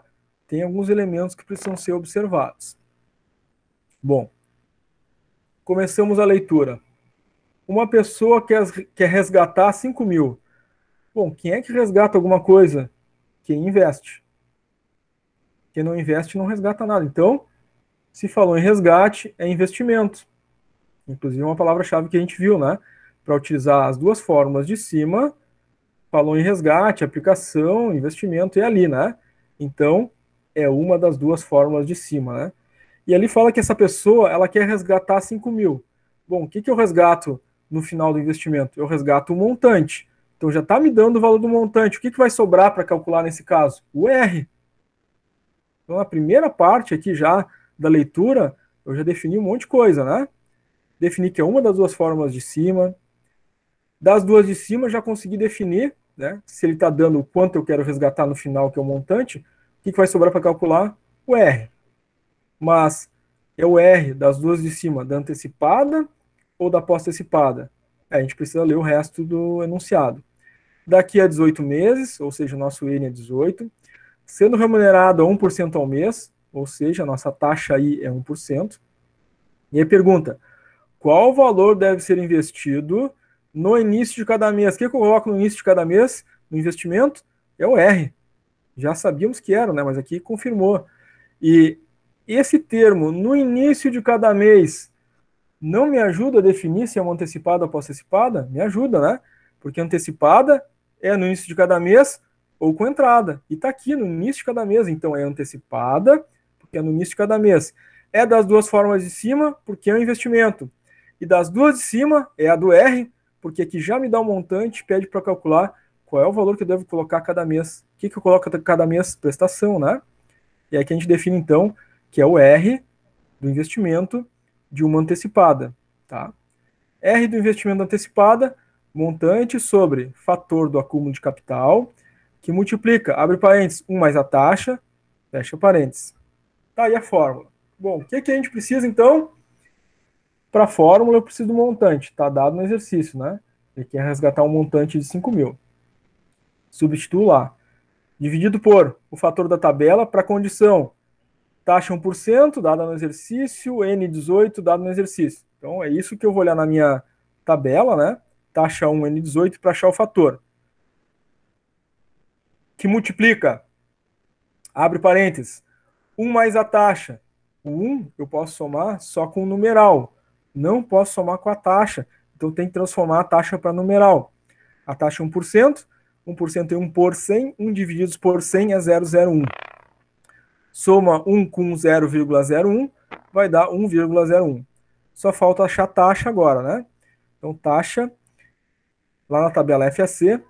tem alguns elementos que precisam ser observados. Bom, começamos a leitura. Uma pessoa quer resgatar 5 mil. Bom, quem é que resgata alguma coisa? Quem investe. Quem não investe não resgata nada. Então, se falou em resgate, é investimento. Inclusive, uma palavra-chave que a gente viu, né? Para utilizar as duas fórmulas de cima, falou em resgate, aplicação, investimento, e ali, né? Então, é uma das duas fórmulas de cima, né? E ali fala que essa pessoa, ela quer resgatar 5 mil. Bom, o que eu resgato no final do investimento? Eu resgato o montante. Então, já está me dando o valor do montante. O que vai sobrar para calcular nesse caso? O R. Então, a primeira parte aqui já da leitura, eu já defini um monte de coisa, né? Defini que é uma das duas fórmulas de cima. Das duas de cima, já consegui definir, né? Se ele está dando o quanto eu quero resgatar no final, que é o montante, o que vai sobrar para calcular? O R. Mas é o R das duas de cima, da antecipada ou da pós-antecipada? A gente precisa ler o resto do enunciado. Daqui a 18 meses, ou seja, o nosso N é 18, sendo remunerado a 1% ao mês, ou seja, a nossa taxa aí é 1%. E aí pergunta, qual valor deve ser investido no início de cada mês? O que eu coloco no início de cada mês no investimento? É o R. Já sabíamos que era, né? Mas aqui confirmou. E esse termo, no início de cada mês, não me ajuda a definir se é uma antecipada ou pós-antecipada? Me ajuda, né? Porque antecipada é no início de cada mês ou com entrada. E está aqui no início de cada mês. Então, é antecipada, porque é no início de cada mês. É das duas formas de cima, porque é um investimento. E das duas de cima, é a do R, porque aqui já me dá um montante, pede para calcular qual é o valor que eu devo colocar cada mês. O que eu coloco cada mês? Prestação, né? E aí que a gente define, então, que é o R do investimento de uma antecipada. Tá? R do investimento antecipada, montante sobre fator do acúmulo de capital, que multiplica, abre parênteses, 1 mais a taxa, fecha parênteses. Tá aí a fórmula. Bom, o que a gente precisa, então? Para a fórmula, eu preciso do montante. Está dado no exercício, né? Ele quer resgatar um montante de 5 mil. Substituo lá. Dividido por o fator da tabela para a condição. Taxa 1%, dada no exercício, N18, dado no exercício. Então, é isso que eu vou olhar na minha tabela, né? Taxa 1, N18, para achar o fator. Que multiplica, abre parênteses, 1 mais a taxa. O 1 eu posso somar só com o numeral. Não posso somar com a taxa. Então, tem que transformar a taxa para numeral. A taxa é 1%. 1% é 1 por 100. 1 dividido por 100 é 0,01. Soma 1 com 0,01, vai dar 1,01. Só falta achar a taxa agora, né? Então, taxa, lá na tabela FAC,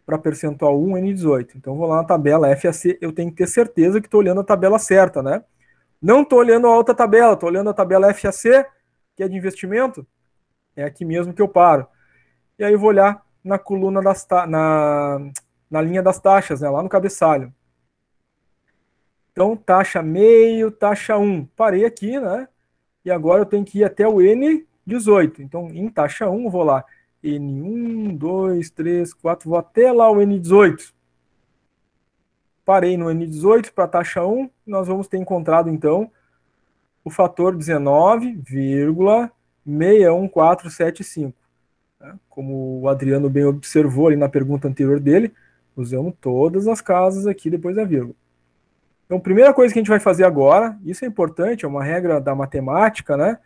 para percentual 1, N18. Então, vou lá na tabela FAC, eu tenho que ter certeza que estou olhando a tabela certa, né? Não estou olhando a outra tabela, estou olhando a tabela FAC, que é de investimento. É aqui mesmo que eu paro. E aí eu vou olhar na coluna na linha das taxas, né? Lá no cabeçalho. Então, taxa meio, taxa 1. Parei aqui, né? E agora eu tenho que ir até o N18. Então, em taxa 1, eu vou lá. N1, 2, 3, 4, vou até lá o N18. Parei no N18 para a taxa 1. Nós vamos ter encontrado, então, o fator 19,61475. Como o Adriano bem observou ali na pergunta anterior dele, usamos todas as casas aqui depois da vírgula. Então, primeira coisa que a gente vai fazer agora, isso é importante, é uma regra da matemática, né?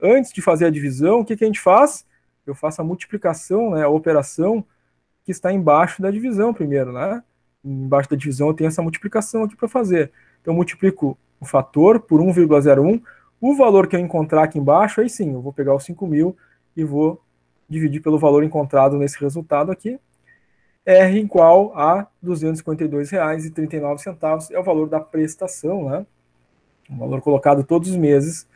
Antes de fazer a divisão, o que a gente faz? Eu faço a multiplicação, né, a operação que está embaixo da divisão primeiro, né? Embaixo da divisão eu tenho essa multiplicação aqui para fazer. Então, eu multiplico o fator por 1,01. O valor que eu encontrar aqui embaixo, aí sim, eu vou pegar os 5 mil e vou dividir pelo valor encontrado nesse resultado aqui. R igual a R$ 252,39, é o valor da prestação, né? O valor colocado todos os meses,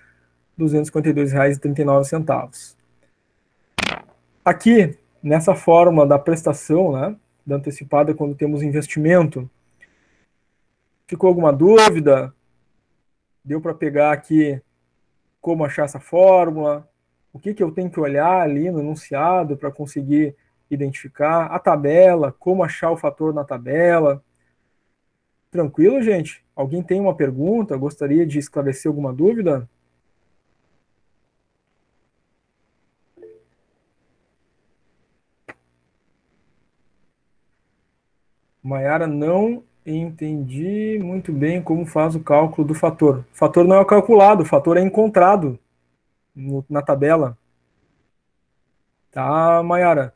R$ 252,39. Aqui, nessa forma da prestação, né, da antecipada quando temos investimento. Ficou alguma dúvida? Deu para pegar aqui como achar essa fórmula? O que eu tenho que olhar ali no enunciado para conseguir identificar? A tabela, como achar o fator na tabela? Tranquilo, gente? Alguém tem uma pergunta? Gostaria de esclarecer alguma dúvida? Maiara, não entendi muito bem como faz o cálculo do fator. O fator não é calculado, o fator é encontrado na tabela. Tá, Maiara?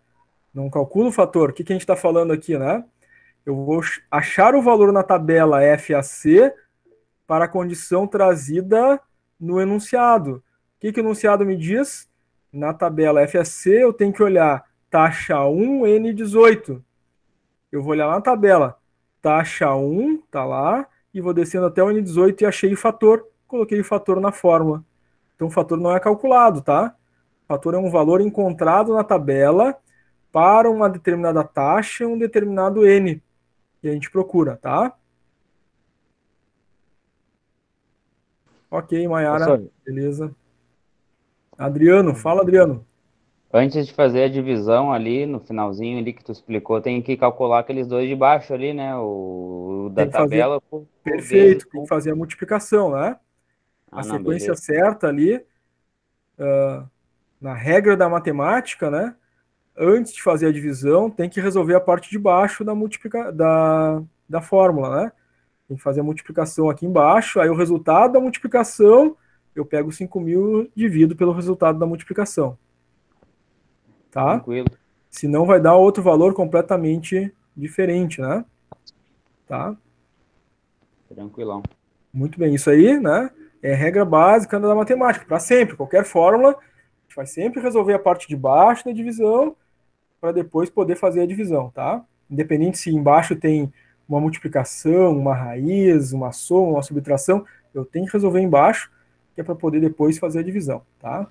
Não calcula o fator. O que a gente está falando aqui, né? Eu vou achar o valor na tabela FAC para a condição trazida no enunciado. O que o enunciado me diz? Na tabela FAC eu tenho que olhar taxa 1, N18. Eu vou olhar lá na tabela, taxa 1, tá lá, e vou descendo até o N18 e achei o fator. Coloquei o fator na fórmula. Então o fator não é calculado, tá? O fator é um valor encontrado na tabela para uma determinada taxa, um determinado N. E a gente procura, tá? Ok, Maiara,
Professor,
beleza. Adriano, fala, Adriano.
antes de fazer a divisão ali, no finalzinho ali que tu explicou, tem que calcular aqueles dois de baixo ali, né? O da
Tem que fazer,
tabela por vezes
perfeito, tem que
um.
fazer a multiplicação, né? A
Ah, não,
sequência
beleza.
certa ali, na regra da matemática, né? Antes de fazer a divisão, tem que resolver a parte de baixo da fórmula, né? Tem que fazer a multiplicação aqui embaixo, aí o resultado da multiplicação, eu pego 5.000, divido pelo resultado da multiplicação, tá?
Tranquilo.
Senão vai dar outro valor completamente diferente, né? Tá?
Tranquilão.
Muito bem, isso aí, né? É regra básica da matemática, para sempre, qualquer fórmula, a gente vai sempre resolver a parte de baixo da divisão para depois poder fazer a divisão, tá? Independente se embaixo tem uma multiplicação, uma raiz, uma soma, uma subtração, eu tenho que resolver embaixo, que é para poder depois fazer a divisão, tá?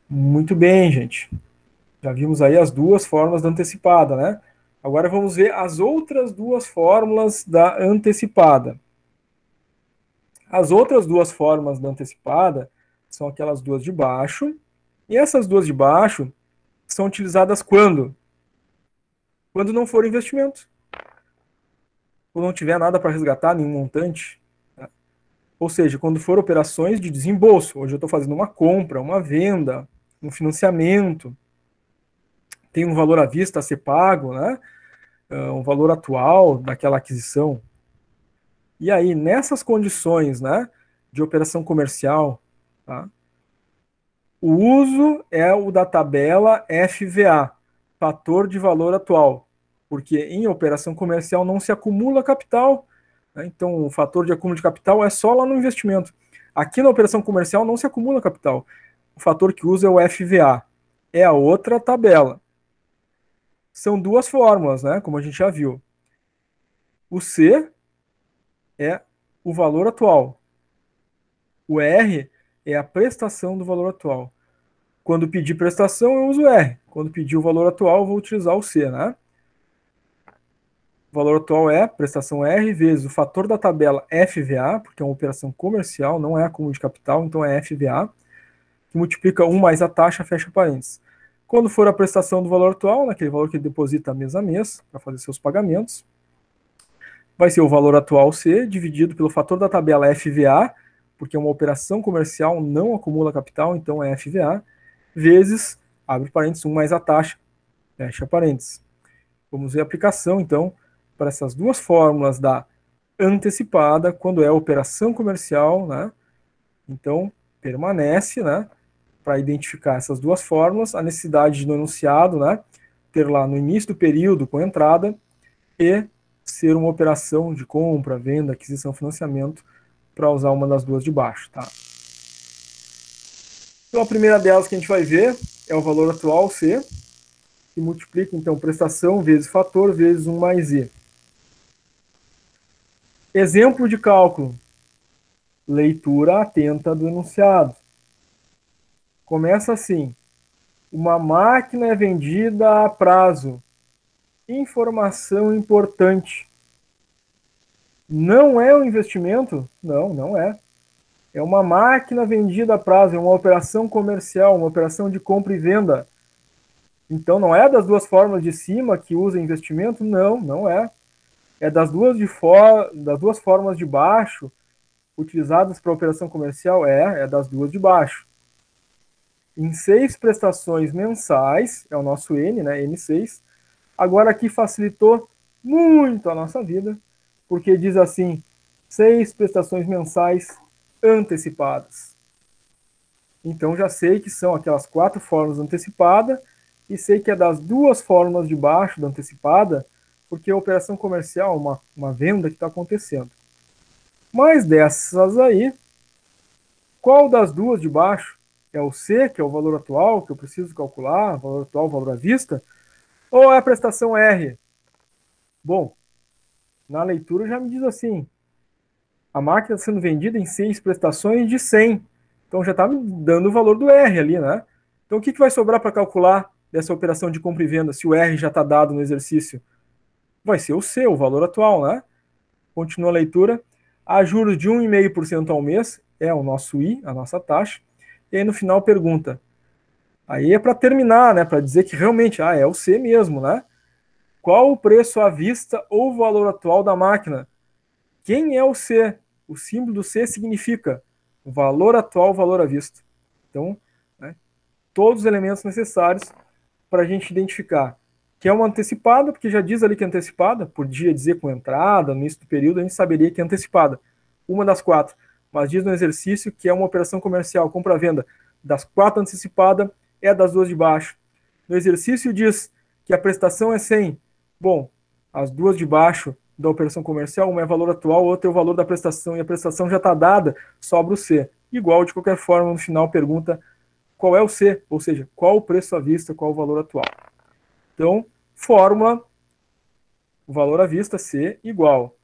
Muito bem, gente. Já vimos aí as duas formas da antecipada, né? Agora vamos ver as outras duas fórmulas da antecipada. As outras duas formas da antecipada são aquelas duas de baixo. E essas duas de baixo são utilizadas quando? Quando não for investimento. Quando não tiver nada para resgatar, nenhum montante. Tá? Ou seja, quando for operações de desembolso. Hoje eu estou fazendo uma compra, uma venda, um financiamento. Tem um valor à vista a ser pago, né? Um valor atual daquela aquisição. E aí, nessas condições, né, de operação comercial, tá, o uso é o da tabela FVA, fator de valor atual, porque em operação comercial não se acumula capital, né, então o fator de acúmulo de capital é só lá no investimento. Aqui na operação comercial não se acumula capital. O fator que usa é o FVA, é a outra tabela. São duas fórmulas, né, como a gente já viu. O C é o valor atual. O R é a prestação do valor atual. Quando pedir prestação, eu uso o R. Quando pedir o valor atual, eu vou utilizar o C, né? O valor atual é prestação R vezes o fator da tabela FVA, porque é uma operação comercial, não é acúmulo de capital, então é FVA, que multiplica 1 mais a taxa, fecha parênteses. Quando for a prestação do valor atual, naquele valor que ele deposita mês a mês, para fazer seus pagamentos, vai ser o valor atual C dividido pelo fator da tabela FVA, porque é uma operação comercial, não acumula capital, então é FVA, vezes, abre parênteses, 1 mais a taxa, fecha parênteses. Vamos ver a aplicação, então, para essas duas fórmulas da antecipada, quando é operação comercial, né? Então, permanece, né? Para identificar essas duas fórmulas, a necessidade de no enunciado, né? Ter lá no início do período com entrada e ser uma operação de compra, venda, aquisição, financiamento, para usar uma das duas de baixo, tá? Então, a primeira delas que a gente vai ver é o valor atual, C, que multiplica, então, prestação vezes fator vezes 1 mais I. Exemplo de cálculo. Leitura atenta do enunciado. Começa assim. Uma máquina é vendida a prazo. Informação importante. Não é um investimento? Não, não é. É uma máquina vendida a prazo, é uma operação comercial, uma operação de compra e venda. Então não é das duas formas de cima que usa investimento? Não, não é. É das duas formas de baixo utilizadas para operação comercial? É das duas de baixo. Em 6 prestações mensais, é o nosso N, né? N6. Agora aqui facilitou muito a nossa vida, porque diz assim, 6 prestações mensais antecipadas. Então já sei que são aquelas 4 formas antecipada e sei que é das duas formas de baixo da antecipada, porque a operação comercial é uma venda que está acontecendo. Mas dessas aí, qual das duas de baixo? É o C, que é o valor atual, que eu preciso calcular, valor atual, valor à vista? Ou é a prestação R? Bom, na leitura já me diz assim, a máquina está sendo vendida em 6 prestações de 100. Então já está me dando o valor do R ali, né? Então o que vai sobrar para calcular dessa operação de compra e venda, se o R já está dado no exercício? Vai ser o C, o valor atual, né? Continua a leitura. A juros de 1,5% ao mês é o nosso I, a nossa taxa. E aí no final pergunta. Aí é para terminar, né? Para dizer que realmente é o C mesmo, né? Qual o preço à vista ou valor atual da máquina? Quem é o C? O símbolo do C significa valor atual, valor à vista. Então, né, todos os elementos necessários para a gente identificar que é uma antecipada, porque já diz ali que é antecipada, podia dizer com entrada, no início do período, a gente saberia que é antecipada. Uma das 4. Mas diz no exercício que é uma operação comercial, compra-venda. Das 4 antecipada, é das duas de baixo. No exercício diz que a prestação é 100. Bom, as duas de baixo da operação comercial, uma é valor atual, outra é o valor da prestação, e a prestação já está dada, sobra o C. Igual, de qualquer forma, no final pergunta qual é o C, ou seja, qual o preço à vista, qual o valor atual. Então, fórmula, o valor à vista, C, igual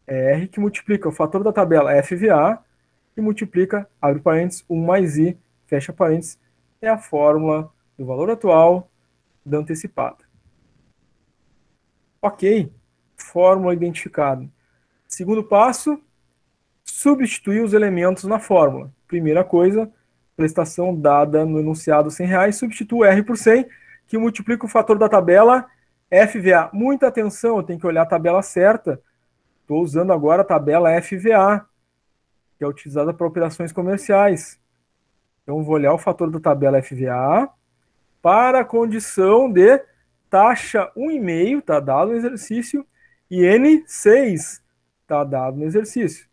R, que multiplica o fator da tabela FVA, e multiplica, abre parênteses, 1 mais I, fecha parênteses, é a fórmula do valor atual da antecipada. Ok, fórmula identificada. Segundo passo, substituir os elementos na fórmula. Primeira coisa, prestação dada no enunciado R$100, substitua R por 100, que multiplica o fator da tabela FVA. Muita atenção, eu tenho que olhar a tabela certa. Estou usando agora a tabela FVA, que é utilizada para operações comerciais. Então, vou olhar o fator da tabela FVA para a condição de taxa 1,5, está dado no exercício, e N6 está dado no exercício.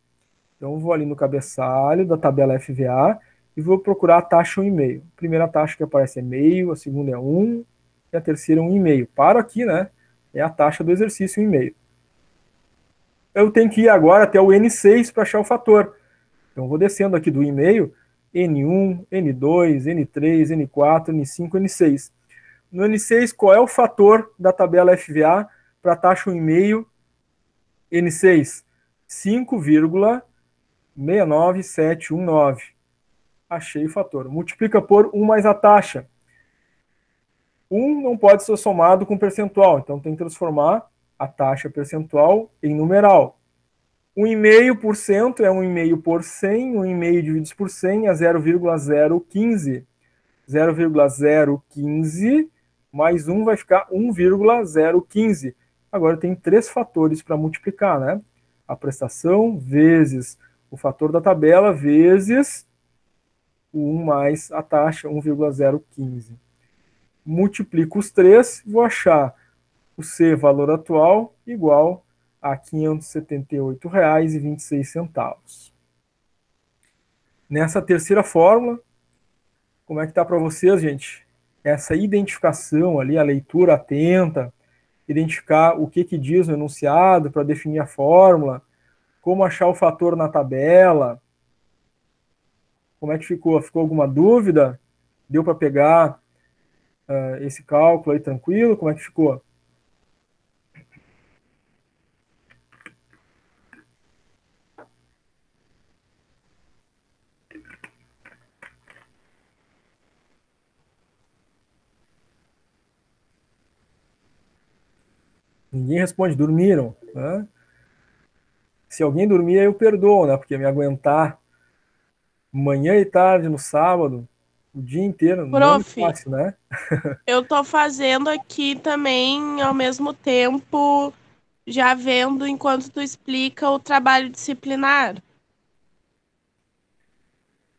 Então, vou ali no cabeçalho da tabela FVA e vou procurar a taxa 1,5. A primeira taxa que aparece é meio, a segunda é 1 e a terceira é 1,5. Paro aqui, né? É a taxa do exercício 1,5. Eu tenho que ir agora até o N6 para achar o fator. Então, vou descendo aqui do 1,5, N1, N2, N3, N4, N5, N6. No N6, qual é o fator da tabela FVA para a taxa 1,5 N6? 5,69719. Achei o fator. Multiplica por 1 mais a taxa. 1 não pode ser somado com percentual, então tem que transformar a taxa percentual em numeral. 1,5% é 1,5 por 100, 1,5 dividido por 100 é 0,015. 0,015 mais 1 vai ficar 1,015. Agora tem 3 fatores para multiplicar, né? A prestação vezes o fator da tabela vezes o 1 mais a taxa, 1,015. Multiplico os 3, vou achar o C, valor atual, igual a R$ 578,26. Nessa terceira fórmula, como é que está para vocês, gente? Essa identificação ali, a leitura atenta, identificar o que diz no enunciado para definir a fórmula, como achar o fator na tabela. Como é que ficou? Ficou alguma dúvida? Deu para pegar esse cálculo aí tranquilo? Como é que ficou? Ninguém responde, dormiram, né? Se alguém dormir, eu perdoo, né? Porque me aguentar manhã e tarde no sábado, o dia inteiro, não é
Prof,
fácil, né?
eu tô fazendo aqui também, ao mesmo tempo, já vendo enquanto tu explica o trabalho disciplinar.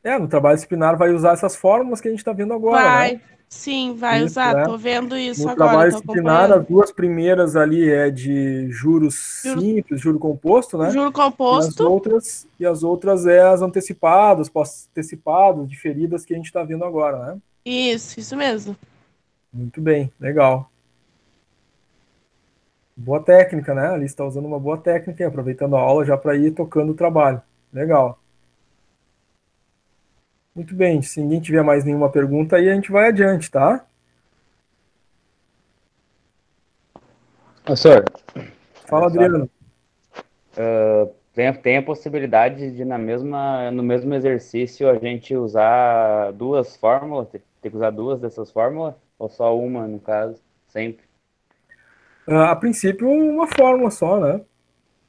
No trabalho disciplinar vai usar essas fórmulas que a gente está vendo agora, né?
Vai, sim, vai
Isso,
usar.
né?
Tô vendo isso
No
agora,
trabalho
tô
disciplinar, as
acompanhando.
duas primeiras ali é de juros
Juro,
simples, juro composto, né?
juro
E as
composto.
outras, é as antecipadas, pós-antecipadas, diferidas que a gente está vendo agora, né?
Isso mesmo.
Muito bem, legal. Boa técnica, né? Ali está usando uma boa técnica, e aproveitando a aula já para ir tocando o trabalho. Legal. Muito bem, se ninguém tiver mais nenhuma pergunta aí, a gente vai adiante, tá?
Professor, olha
Fala,
só.
Adriano.
Tem a possibilidade de no mesmo exercício a gente usar duas fórmulas? Tem que usar duas dessas fórmulas? Ou só uma, no caso? Sempre.
A princípio, uma fórmula só, né?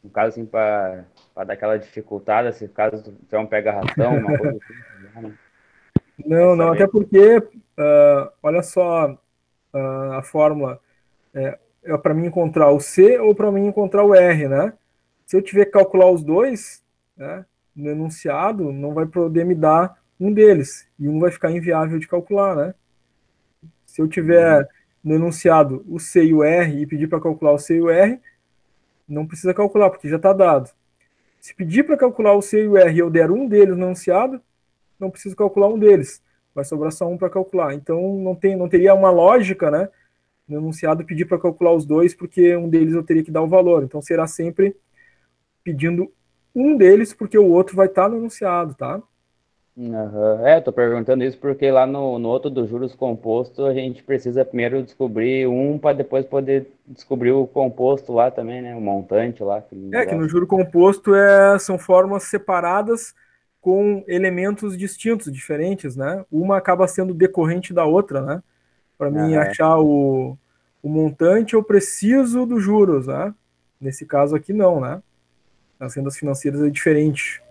No caso, assim, para dar aquela dificultada, se caso tu tiver um pega-ratão, uma coisa assim, né? Vai
Não, não, até
saber.
porque, olha só, a fórmula é para mim encontrar o C ou para mim encontrar o R, né? Se eu tiver que calcular os dois, né, no enunciado, não vai poder me dar um deles, e um vai ficar inviável de calcular, né? Se eu tiver no enunciado o C e o R e pedir para calcular o C e o R, não precisa calcular, porque já está dado. Se pedir para calcular o C e o R e eu der um deles no enunciado, não preciso calcular um deles. Vai sobrar só um para calcular. Então não teria uma lógica, né? No enunciado pedir para calcular os dois, porque um deles eu teria que dar o valor. Então será sempre pedindo um deles, porque o outro vai estar no enunciado, tá?
Aham. Tô perguntando isso porque lá no outro dos juros compostos a gente precisa primeiro descobrir um para depois poder descobrir o composto lá também, né? O montante lá, aquele
Que no
negócio.
juro composto são fórmulas separadas com elementos distintos, diferentes, né? Uma acaba sendo decorrente da outra, né? Para mim
Aham.
achar o montante, eu preciso dos juros, né? Nesse caso aqui, não, né? Nas rendas financeiras é diferente.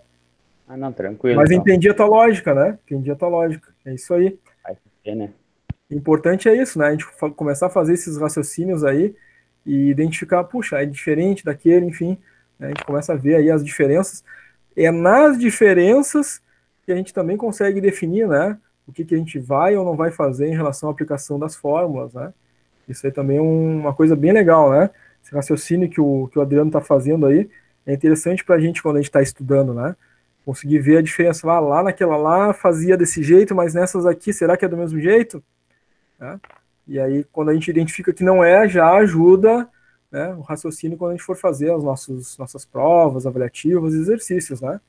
Ah, não, tranquilo
Mas
então.
entendi a tua lógica, né? Entendi a tua lógica. É isso aí.
Vai ser, né?
O importante é isso, né? A gente começar a fazer esses raciocínios aí e identificar, puxa, é diferente daquele, enfim, né? A gente começa a ver aí as diferenças. É nas diferenças que a gente também consegue definir, né? O que a gente vai ou não vai fazer em relação à aplicação das fórmulas, né? Isso aí também é uma coisa bem legal, né? Esse raciocínio que o Adriano está fazendo aí é interessante para a gente quando a gente está estudando, né? Conseguir ver a diferença. Lá naquela lá fazia desse jeito, mas nessas aqui, será que é do mesmo jeito? Né? E aí, quando a gente identifica que não é, já ajuda, né, o raciocínio quando a gente for fazer as nossas provas avaliativas e exercícios, né?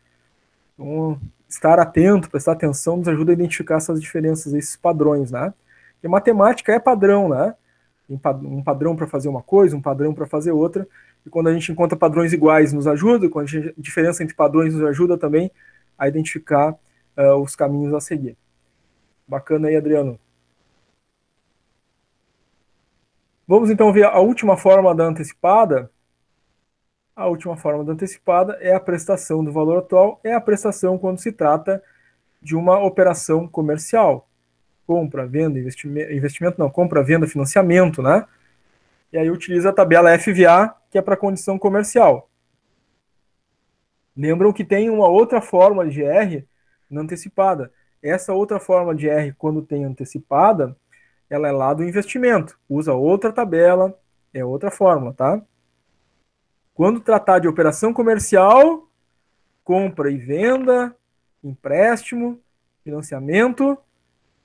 Então, estar atento, prestar atenção, nos ajuda a identificar essas diferenças, esses padrões, né? E matemática é padrão, né? Tem um padrão para fazer uma coisa, um padrão para fazer outra, e quando a gente encontra padrões iguais, nos ajuda, quando a diferença entre padrões nos ajuda também a identificar os caminhos a seguir. Bacana aí, Adriano. Vamos então ver a última forma da antecipada. A última forma da antecipada é a prestação do valor atual, é a prestação quando se trata de uma operação comercial. Compra, venda, investimento não, compra, venda, financiamento, né? E aí utiliza a tabela FVA, que é para condição comercial. Lembram que tem uma outra forma de R na antecipada. Essa outra forma de R, quando tem antecipada, ela é lá do investimento. Usa outra tabela, é outra fórmula, tá? Quando tratar de operação comercial, compra e venda, empréstimo, financiamento,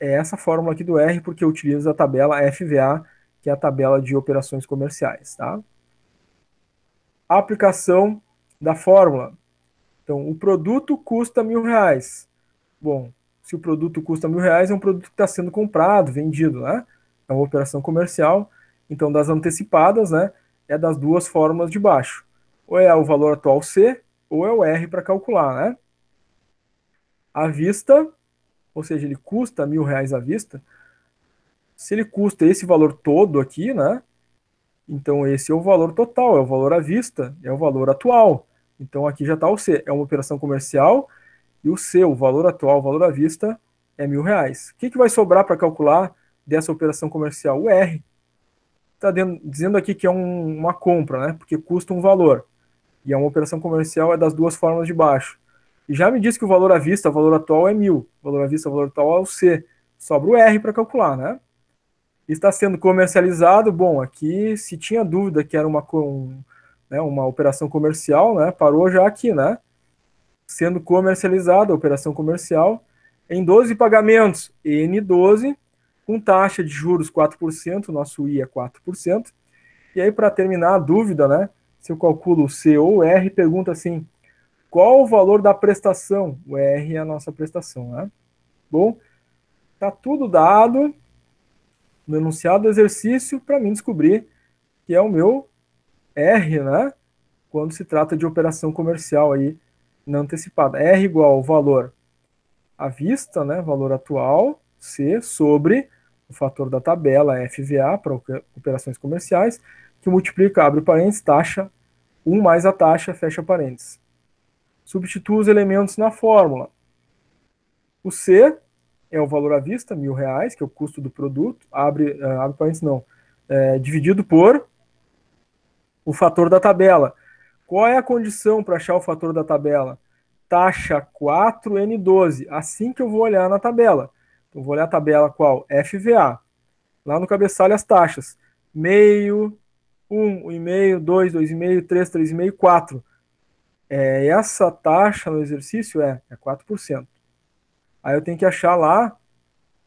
é essa fórmula aqui do R, porque utiliza a tabela FVA, que é a tabela de operações comerciais, tá? A aplicação da fórmula. Então, o produto custa R$ 1.000. Bom, se o produto custa R$ 1.000, é um produto que está sendo comprado, vendido, né? É uma operação comercial. Então, das antecipadas, né? É das duas fórmulas de baixo. Ou é o valor atual C, ou é o R para calcular, né? À vista, ou seja, ele custa R$ 1.000 à vista. Se ele custa esse valor todo aqui, né? Então, esse é o valor total, é o valor à vista, é o valor atual. Então, aqui já está o C, é uma operação comercial, e o C, o valor atual, o valor à vista, é R$ 1.000. O que vai sobrar para calcular dessa operação comercial? O R. Está dizendo aqui que é uma compra, né? Porque custa um valor. E é uma operação comercial, é das duas formas de baixo. E já me disse que o valor à vista, o valor atual é 1.000. O valor à vista, o valor atual é o C. Sobra o R para calcular, né? Está sendo comercializado. Bom, aqui, se tinha dúvida que era uma operação comercial, né? Parou já aqui, né? Sendo comercializada, a operação comercial, em 12 pagamentos, N12, com taxa de juros 4%, nosso I é 4%. E aí, para terminar a dúvida, né? Se eu calculo o C ou o R, pergunta assim, qual o valor da prestação? O R é a nossa prestação, né? Bom, tá tudo dado no enunciado do exercício para mim descobrir que é o meu R, né? Quando se trata de operação comercial aí na antecipada. R igual ao valor à vista, né? Valor atual, C, sobre o fator da tabela, FVA, para operações comerciais, que multiplica, abre parênteses, taxa 1 mais a taxa, fecha parênteses. Substitua os elementos na fórmula. O C é o valor à vista, R$ 1.000, que é o custo do produto, abre parênteses não, dividido por o fator da tabela. Qual é a condição para achar o fator da tabela? Taxa 4N12, assim que eu vou olhar na tabela. Então, vou olhar a tabela qual? FVA. Lá no cabeçalho as taxas. Meio, 1, 1,5, 2, 2,5, 3, 3,5, 4. Essa taxa no exercício é 4%. Aí eu tenho que achar lá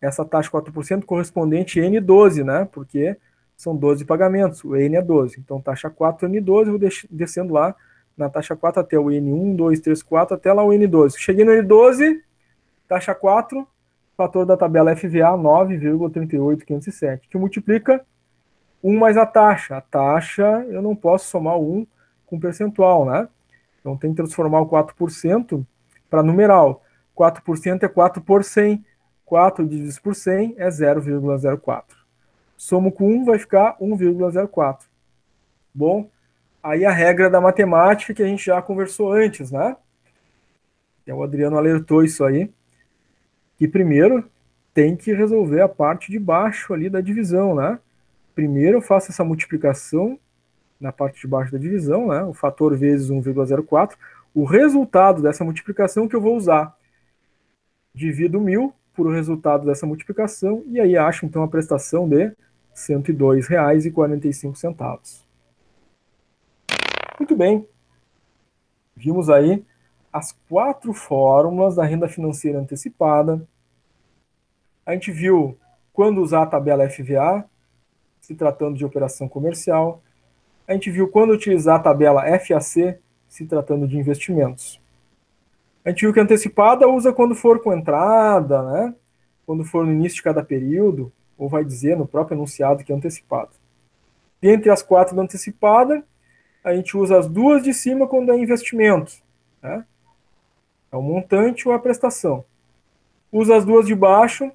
essa taxa 4% correspondente a N12, né? Porque são 12 pagamentos, o N é 12. Então, taxa 4, N12, eu vou descendo lá na taxa 4 até o N1, 2, 3, 4, até lá o N12. Cheguei no N12, taxa 4, fator da tabela FVA 9,38507, que multiplica 1 mais a taxa. A taxa, eu não posso somar o 1 com percentual, né? Então, tem que transformar o 4% para numeral. 4% é 4 por 100. 4 dividido por 100 é 0,04. Somo com 1 vai ficar 1,04. Bom, aí a regra da matemática que a gente já conversou antes, né? O Adriano alertou isso aí, que primeiro tem que resolver a parte de baixo ali da divisão, né? Primeiro eu faço essa multiplicação na parte de baixo da divisão, né? O fator vezes 1,04. O resultado dessa multiplicação que eu vou usar. Divido 1.000 por o resultado dessa multiplicação e aí acho então a prestação de R$ 102,45. Muito bem. Vimos aí as 4 fórmulas da renda financeira antecipada. A gente viu quando usar a tabela FVA, se tratando de operação comercial. A gente viu quando utilizar a tabela FAC, se tratando de investimentos. A gente viu que a antecipada usa quando for com entrada, né? Quando for no início de cada período, ou vai dizer no próprio enunciado que é antecipado. Dentre as 4 da antecipada, a gente usa as 2 de cima quando é investimento, né? É o montante ou a prestação. Usa as 2 de baixo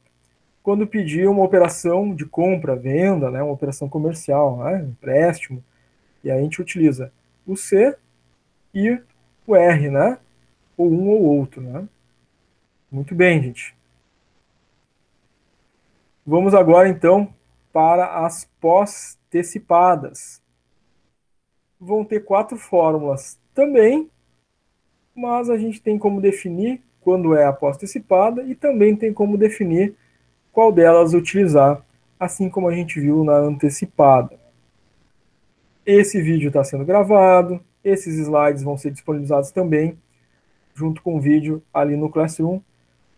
quando pedir uma operação de compra, venda, né? Uma operação comercial, né? Empréstimo. E aí a gente utiliza o C e o R, né? Ou um ou outro, né? Muito bem, gente. Vamos agora, então, para as pós-antecipadas. Vão ter 4 fórmulas também, mas a gente tem como definir quando é a pós-antecipada e também tem como definir qual delas utilizar, assim como a gente viu na antecipada. Esse vídeo está sendo gravado, esses slides vão ser disponibilizados também, junto com o vídeo ali no Classroom.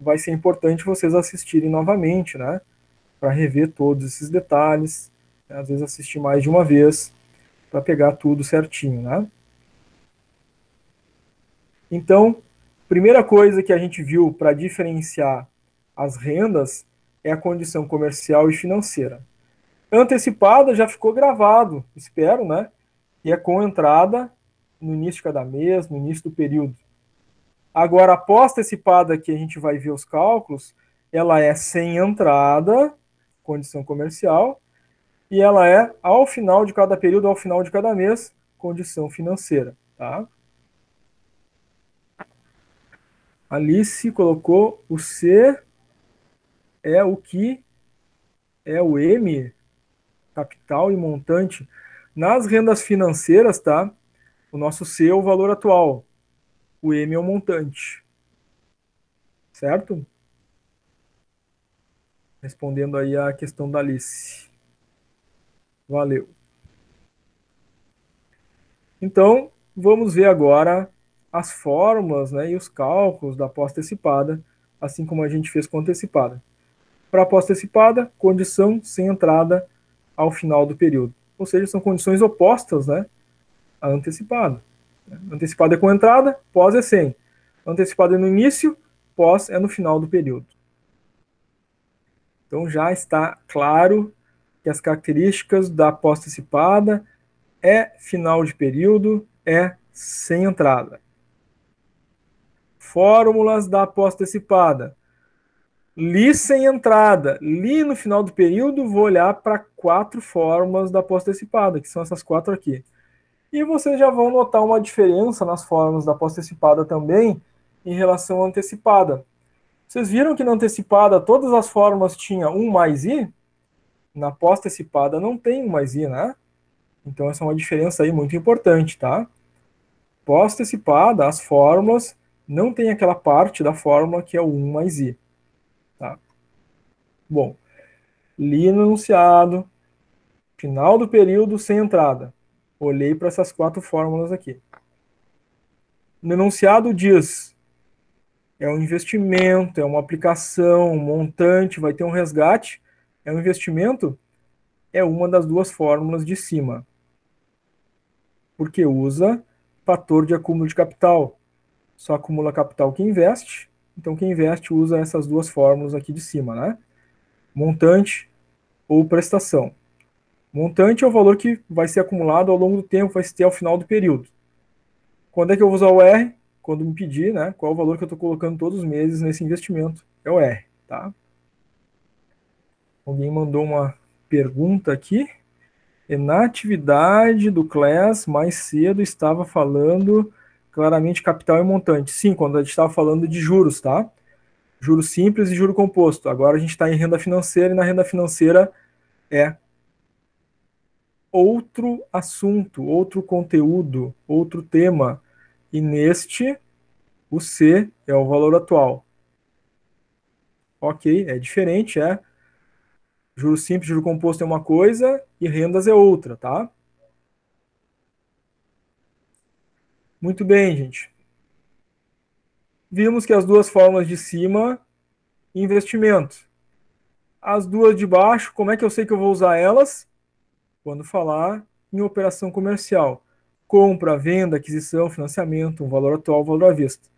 Vai ser importante vocês assistirem novamente, né? Para rever todos esses detalhes, né? Às vezes assistir mais de uma vez, para pegar tudo certinho, né? Então, primeira coisa que a gente viu para diferenciar as rendas é a condição comercial e financeira. Antecipada já ficou gravado, espero, né? E é com entrada no início de cada mês, no início do período. Agora, a pós-antecipada que a gente vai ver os cálculos, ela é sem entrada, condição comercial, e ela é, ao final de cada período, ao final de cada mês, condição financeira, tá? Alice colocou o C é o que é o M, capital e montante. Nas rendas financeiras, tá? O nosso C é o valor atual, o M é o montante, certo? Respondendo aí a questão da Alice. Valeu. Então, vamos ver agora as fórmulas, né, e os cálculos da pós-antecipada, assim como a gente fez com a antecipada. Para a pós-antecipada, condição sem entrada ao final do período. Ou seja, são condições opostas, né, à antecipada. Antecipada é com entrada, pós é sem. Antecipada é no início, pós é no final do período. Então já está claro que as características da pós-antecipada é final de período, é sem entrada. Fórmulas da pós-antecipada. Li sem entrada, li no final do período, vou olhar para 4 fórmulas da pós-antecipada, que são essas 4 aqui. E vocês já vão notar uma diferença nas fórmulas da pós-antecipada também em relação à antecipada. Vocês viram que na antecipada todas as fórmulas tinham 1 mais i? Na pós-antecipada não tem 1 mais i, né? Então essa é uma diferença aí muito importante, tá? Pós-antecipada, as fórmulas não tem aquela parte da fórmula que é o 1 mais i. Tá? Bom, li no enunciado, final do período sem entrada. Olhei para essas 4 fórmulas aqui. No enunciado diz, é um investimento, é uma aplicação, um montante, vai ter um resgate. É um investimento? É uma das 2 fórmulas de cima. Porque usa fator de acúmulo de capital. Só acumula capital quem investe. Então, quem investe usa essas 2 fórmulas aqui de cima, né? Montante ou prestação. Montante é o valor que vai ser acumulado ao longo do tempo, vai se ter ao final do período. Quando é que eu vou usar o R? Quando me pedir, né? Qual é o valor que eu estou colocando todos os meses nesse investimento? É o R, tá? Alguém mandou uma pergunta aqui. E na atividade do CLES, mais cedo, estava falando claramente capital e montante. Sim, quando a gente estava falando de juros, tá? Juros simples e juro composto. Agora a gente está em renda financeira e na renda financeira é outro assunto, outro conteúdo, outro tema. E neste, o C é o valor atual. Ok, é diferente, é. Juro simples, juro composto é uma coisa e rendas é outra, tá? Muito bem, gente. Vimos que as 2 fórmulas de cima, investimento. As 2 de baixo, como é que eu sei que eu vou usar elas? Quando falar em operação comercial. Compra, venda, aquisição, financiamento, um valor atual, valor à vista.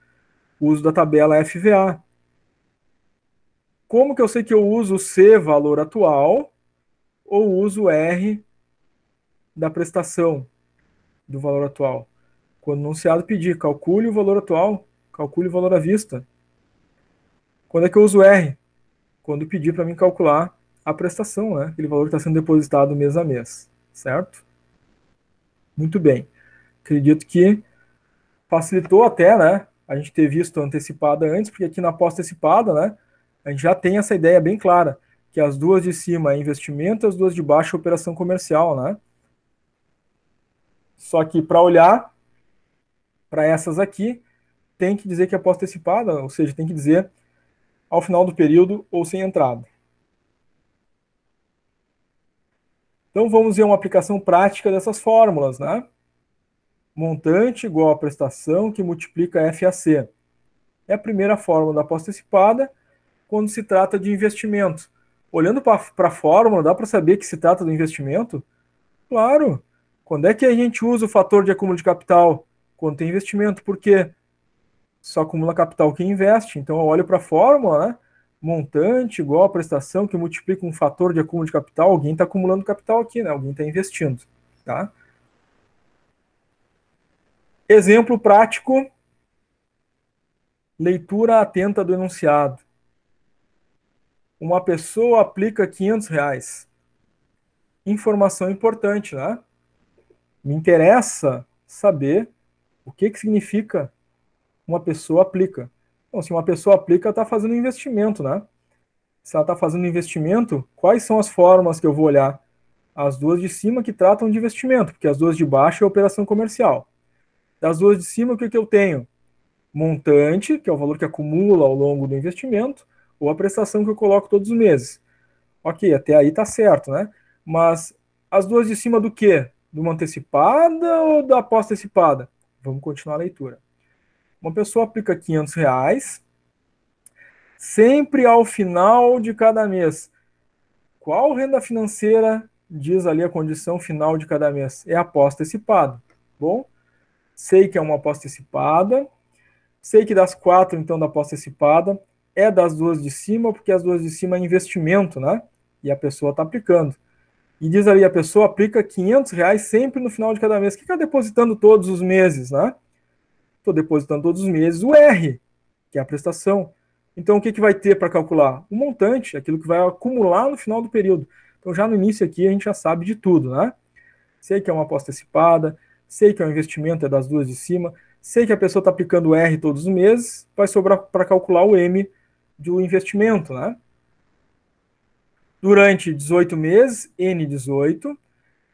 Uso da tabela FVA. Como que eu sei que eu uso o C, valor atual, ou uso o R da prestação do valor atual? Quando o enunciado pedir, calcule o valor atual, calcule o valor à vista. Quando é que eu uso o R? Quando pedir para mim calcular a prestação, né? Aquele valor que está sendo depositado mês a mês, certo? Muito bem. Acredito que facilitou até, né? A gente ter visto antecipada antes, porque aqui na pós-antecipada, né? A gente já tem essa ideia bem clara, que as 2 de cima é investimento, as 2 de baixo é operação comercial, né? Só que para olhar para essas aqui, tem que dizer que é pós-antecipada, ou seja, tem que dizer ao final do período ou sem entrada. Então vamos ver uma aplicação prática dessas fórmulas, né? Montante igual a prestação que multiplica FAC. É a primeira fórmula da pós-antecipada quando se trata de investimento. Olhando para a fórmula, dá para saber que se trata do investimento? Claro. Quando é que a gente usa o fator de acúmulo de capital? Quando tem investimento. Por quê? Só acumula capital quem investe. Então eu olho para a fórmula, né? Montante igual a prestação que multiplica um fator de acúmulo de capital. Alguém está acumulando capital aqui, né? Alguém está investindo, tá? Exemplo prático. Leitura atenta do enunciado. Uma pessoa aplica R$ 500. informação importante, né? Me interessa saber o que significa uma pessoa aplica. Então, se uma pessoa aplica, ela está fazendo um investimento, né? Se ela está fazendo um investimento, quais são as formas que eu vou olhar? As duas de cima que tratam de investimento, porque as duas de baixo é operação comercial. Das duas de cima, o que eu tenho? Montante, que é o valor que acumula ao longo do investimento, ou a prestação que eu coloco todos os meses. Ok, até aí tá certo, né? Mas as duas de cima do quê? De uma antecipada ou da pós-antecipada? Vamos continuar a leitura. Uma pessoa aplica R$500, sempre ao final de cada mês. Qual renda financeira diz ali a condição final de cada mês? É a pós-antecipada. Bom, sei que é uma pós-antecipada, sei que das 4, então, da pós-antecipada, é das duas de cima, porque as duas de cima é investimento, né? E a pessoa está aplicando. E diz ali, a pessoa aplica R$500 sempre no final de cada mês. O que está depositando todos os meses, né? Estou depositando todos os meses o R, que é a prestação. Então, o que vai ter para calcular? O montante, aquilo que vai acumular no final do período. Então, já no início aqui, a gente já sabe de tudo, né? Sei que é uma pós-antecipada, sei que é um investimento, é das duas de cima, sei que a pessoa está aplicando o R todos os meses, vai sobrar para calcular o M do investimento, né? Durante 18 meses, N18,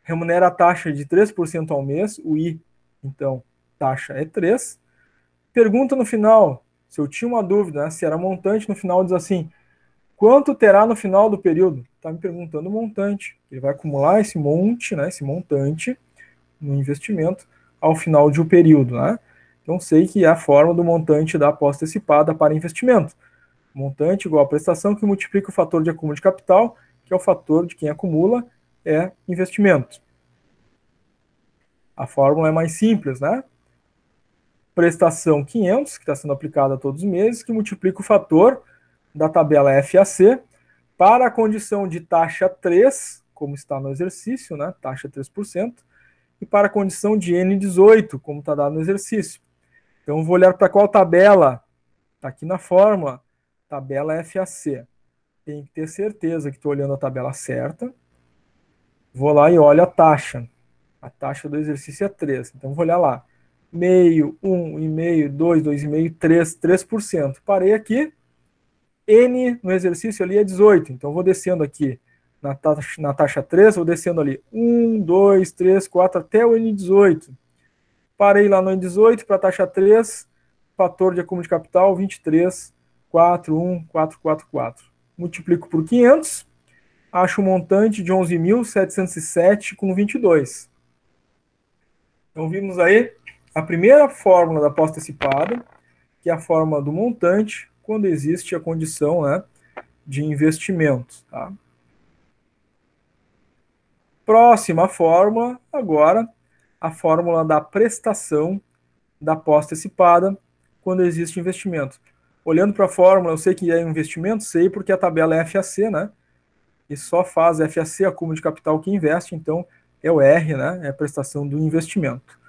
remunera a taxa de 3% ao mês, o I, então, taxa é 3. Pergunta no final, se eu tinha uma dúvida, né, se era montante, no final diz assim, quanto terá no final do período? Está me perguntando o montante. Ele vai acumular esse monte, né, esse montante, no investimento, ao final de um período, né? Então, sei que é a forma do montante da aposta antecipada para investimento. Montante igual a prestação que multiplica o fator de acúmulo de capital, que é o fator de quem acumula, é investimento. A fórmula é mais simples, né? Prestação 500, que está sendo aplicada todos os meses, que multiplica o fator da tabela FAC para a condição de taxa 3, como está no exercício, né? Taxa 3%, e para a condição de N18, como está dado no exercício. Então, eu vou olhar para qual tabela? Está aqui na fórmula, tabela FAC. Tem que ter certeza que estou olhando a tabela certa. Vou lá e olho a taxa. A taxa do exercício é 3. Então, vou olhar lá. Meio, 1,5, 2, 2,5, 3, 3%. Parei aqui. N no exercício ali é 18. Então, vou descendo aqui na taxa 3, vou descendo ali 1, 2, 3, 4, até o N18. Parei lá no N18 para a taxa 3, fator de acúmulo de capital 23, 4, 1, 4, 4, 4. Multiplico por 500, acho um montante de 11.707,22. Então, vimos aí a primeira fórmula da pós-antecipada, que é a fórmula do montante, quando existe a condição, né, de investimento. Tá? Próxima fórmula, agora, a fórmula da prestação da pós-antecipada, quando existe investimento. Olhando para a fórmula, eu sei que é investimento, sei porque a tabela é FAC, né? E só faz FAC, acúmulo de capital que investe, então é o R, né? É a prestação do investimento.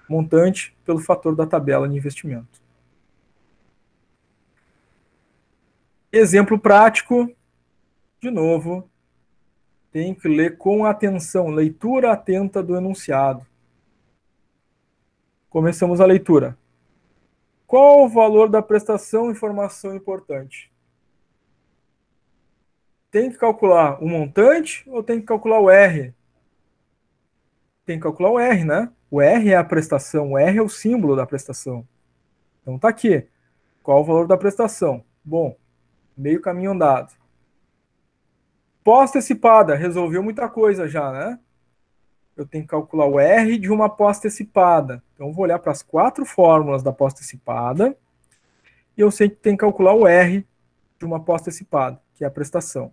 Montante pelo fator da tabela de investimento. Exemplo prático, de novo, tem que ler com atenção, leitura atenta do enunciado. Começamos a leitura. Qual o valor da prestação? Informação importante. Tem que calcular o montante ou tem que calcular o R? Tem que calcular o R, né? O R é a prestação, o R é o símbolo da prestação. Então tá aqui. Qual o valor da prestação? Bom, meio caminho andado. Pós-antecipada, resolveu muita coisa já, né? Eu tenho que calcular o R de uma pós-antecipada. Então, eu vou olhar para as 4 fórmulas da pós-antecipada e eu sei que tem que calcular o R de uma pós-antecipada, que é a prestação.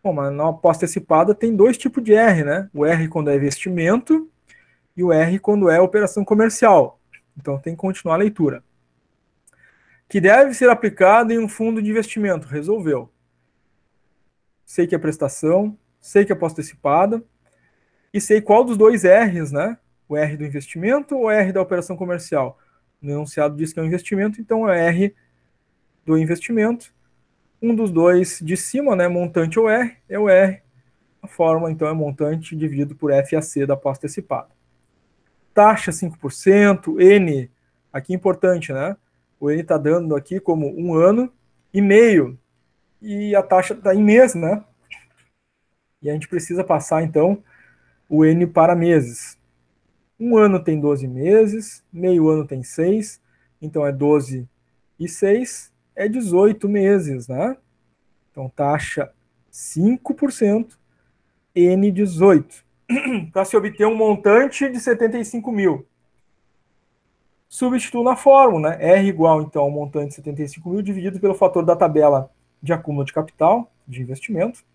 Bom, mas na pós-antecipada tem 2 tipos de R, né? O R quando é investimento e o R quando é operação comercial. Então, tem que continuar a leitura. Que deve ser aplicado em um fundo de investimento. Resolveu. Sei que é prestação, sei que é pós-antecipada, e sei qual dos 2 R's, né? O R do investimento ou o R da operação comercial. No enunciado diz que é um investimento, então é R do investimento. Um dos 2 de cima, né? Montante ou R, é o R, A fórmula, então, é montante dividido por FAC da aposta antecipada. Taxa 5%, N, aqui é importante, né? O N está dando aqui como 1 ano e meio, e a taxa está em mês, né? E a gente precisa passar, então, o N para meses. 1 ano tem 12 meses, meio ano tem 6, então é 12 e 6, é 18 meses, né? Então, taxa 5%, N18, para se obter um montante de 75 mil. Substituo na fórmula, né? R igual, então, ao montante de 75 mil dividido pelo fator da tabela de acúmulo de capital, de investimento,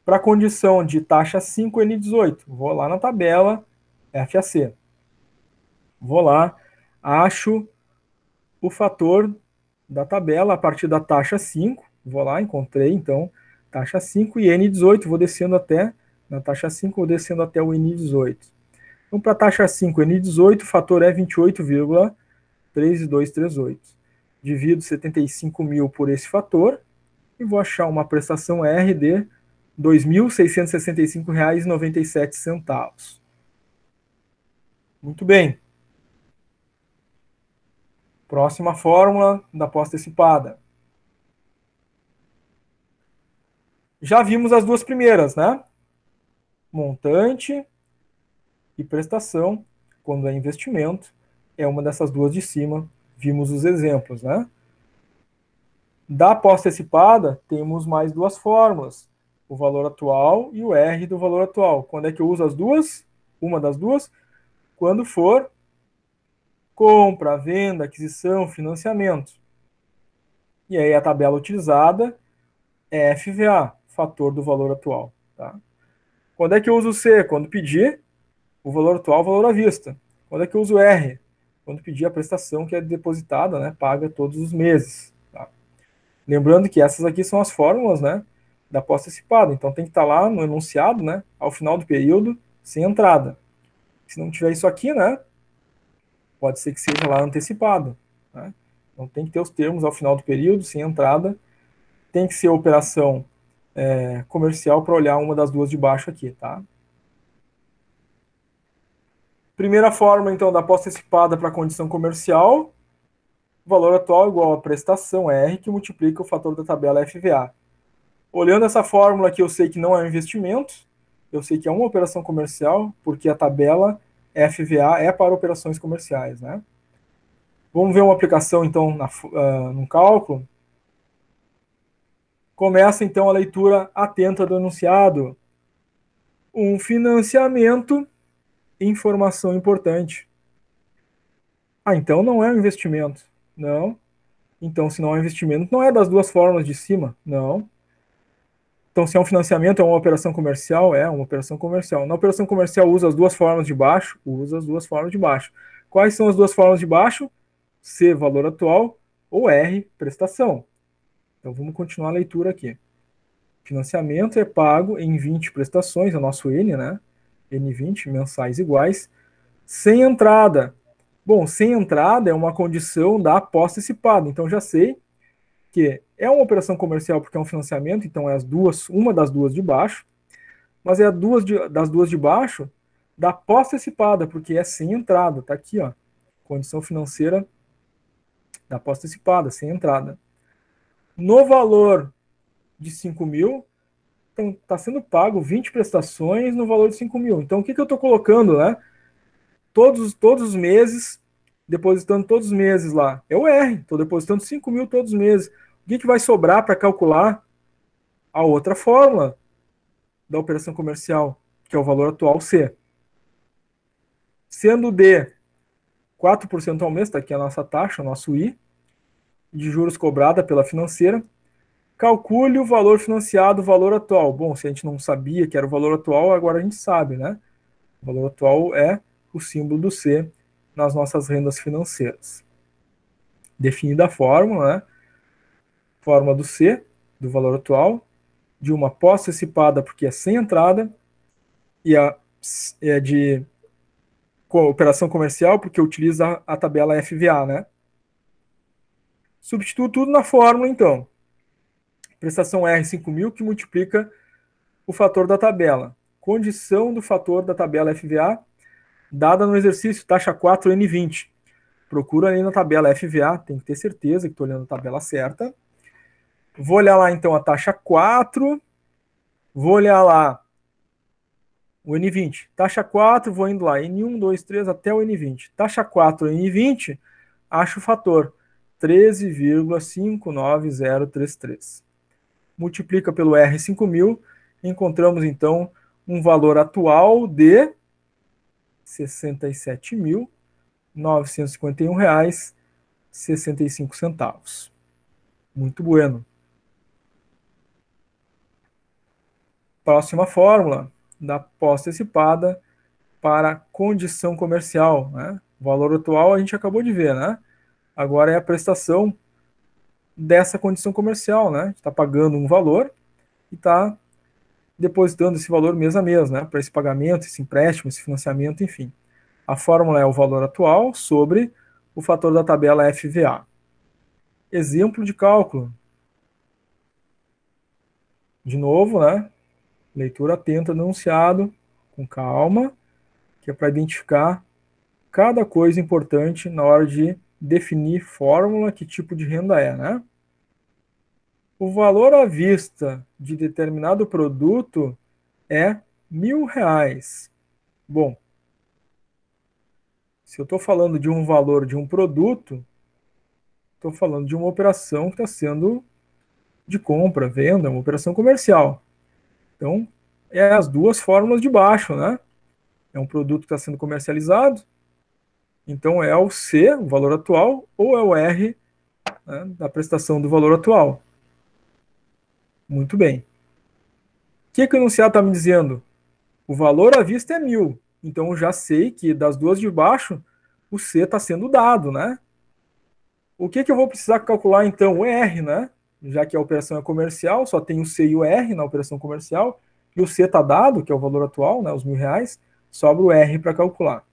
para a condição de taxa 5, N18. Vou lá na tabela FAC. Vou lá, acho o fator da tabela a partir da taxa 5. Vou lá, encontrei, então, taxa 5 e N18. Vou descendo até, na taxa 5, vou descendo até o N18. Então, para a taxa 5, N18, o fator é 28,3238. Divido 75 mil por esse fator e vou achar uma prestação R de R$ 2.665,97. Muito bem. Próxima fórmula da aposta antecipada. Já vimos as duas primeiras, né? Montante e prestação, quando é investimento, é uma dessas duas de cima. Vimos os exemplos, né? Da aposta antecipada, temos mais duas fórmulas. O valor atual e o R do valor atual. Quando é que eu uso as duas? Uma das duas? Quando for compra, venda, aquisição, financiamento. E aí a tabela utilizada é FVA, fator do valor atual. Tá? Quando é que eu uso o C? Quando pedir o valor atual, o valor à vista. Quando é que eu uso o R? Quando pedir a prestação que é depositada, né, paga todos os meses. Tá? Lembrando que essas aqui são as fórmulas, né, da aposta antecipada. Então tem que estar lá no enunciado, né, ao final do período, sem entrada. Se não tiver isso aqui, né, pode ser que seja lá antecipado. Né? Então tem que ter os termos ao final do período, sem entrada. Tem que ser operação comercial para olhar uma das duas de baixo aqui, tá? Primeira forma, então, da aposta antecipada para a condição comercial, valor atual igual a prestação R, que multiplica o fator da tabela FVA. Olhando essa fórmula aqui, eu sei que não é um investimento, eu sei que é uma operação comercial, porque a tabela FVA é para operações comerciais, né? Vamos ver uma aplicação, então, no cálculo. Começa, então, a leitura atenta do enunciado. Um financiamento, informação importante. Ah, então não é um investimento. Não. Então, se não é um investimento, não é das duas formas de cima. Não. Então, se é um financiamento, é uma operação comercial? É uma operação comercial. Na operação comercial, usa as duas formas de baixo? Usa as duas formas de baixo. Quais são as duas formas de baixo? C, valor atual, ou R, prestação. Então, vamos continuar a leitura aqui. Financiamento é pago em 20 prestações, é o nosso N, né? N20, mensais iguais, sem entrada. Bom, sem entrada é uma condição da aposta antecipada. Então, já sei que é uma operação comercial porque é um financiamento, então é uma das duas de baixo, mas é das duas de baixo da aposta antecipada, porque é sem entrada. Tá aqui, ó. Condição financeira da aposta antecipada, sem entrada. No valor de 5 mil, então está sendo pago 20 prestações no valor de 5 mil. Então, o que eu estou colocando, né? Todos os meses, depositando todos os meses lá. É o R, estou depositando 5 mil todos os meses. O que vai sobrar para calcular a outra fórmula da operação comercial, que é o valor atual C? Sendo D 4% ao mês, está aqui a nossa taxa, o nosso I, de juros cobrada pela financeira. Calcule o valor financiado, o valor atual. Bom, se a gente não sabia que era o valor atual, agora a gente sabe, né? O valor atual é o símbolo do C nas nossas rendas financeiras. Definida a fórmula, né? Fórmula do C, do valor atual, de uma aposta antecipada, porque é sem entrada, e é de operação comercial, porque utiliza a tabela FVA, né? Substituo tudo na fórmula, então. Prestação R 5 mil, que multiplica o fator da tabela. Condição do fator da tabela FVA dada no exercício, taxa 4, N20. Procura ali na tabela FVA, tem que ter certeza que estou olhando a tabela certa. Vou olhar lá então a taxa 4, vou olhar lá o N20. Taxa 4, vou indo lá, N1, 2, 3 até o N20. Taxa 4, N20, acho o fator 13,59033. Multiplica pelo R5000, encontramos então um valor atual de R$ 67.951,65. Muito bueno. Próxima fórmula da pós-antecipada para condição comercial, né? O valor atual a gente acabou de ver, né? Agora é a prestação dessa condição comercial, né? Está pagando um valor e está depositando esse valor mês a mês, né? Para esse pagamento, esse empréstimo, esse financiamento, enfim. A fórmula é o valor atual sobre o fator da tabela FVA. Exemplo de cálculo. De novo, né? Leitura atenta do enunciado, com calma, que é para identificar cada coisa importante na hora de definir fórmula, que tipo de renda é, né? O valor à vista de determinado produto é R$ 1.000. Bom, se eu estou falando de um valor de um produto, estou falando de uma operação que está sendo de compra, venda, uma operação comercial. Então, é as duas fórmulas de baixo, né? É um produto que está sendo comercializado, então é o C, o valor atual, ou é o R, né, da prestação do valor atual. Muito bem. O que o enunciado está me dizendo? O valor à vista é 1.000. Então eu já sei que das duas de baixo, o C está sendo dado, né? O que eu vou precisar calcular então? O R, né? Já que a operação é comercial, só tem o C e o R na operação comercial, e o C está dado, que é o valor atual, né, os R$ 1.000, sobra o R para calcular.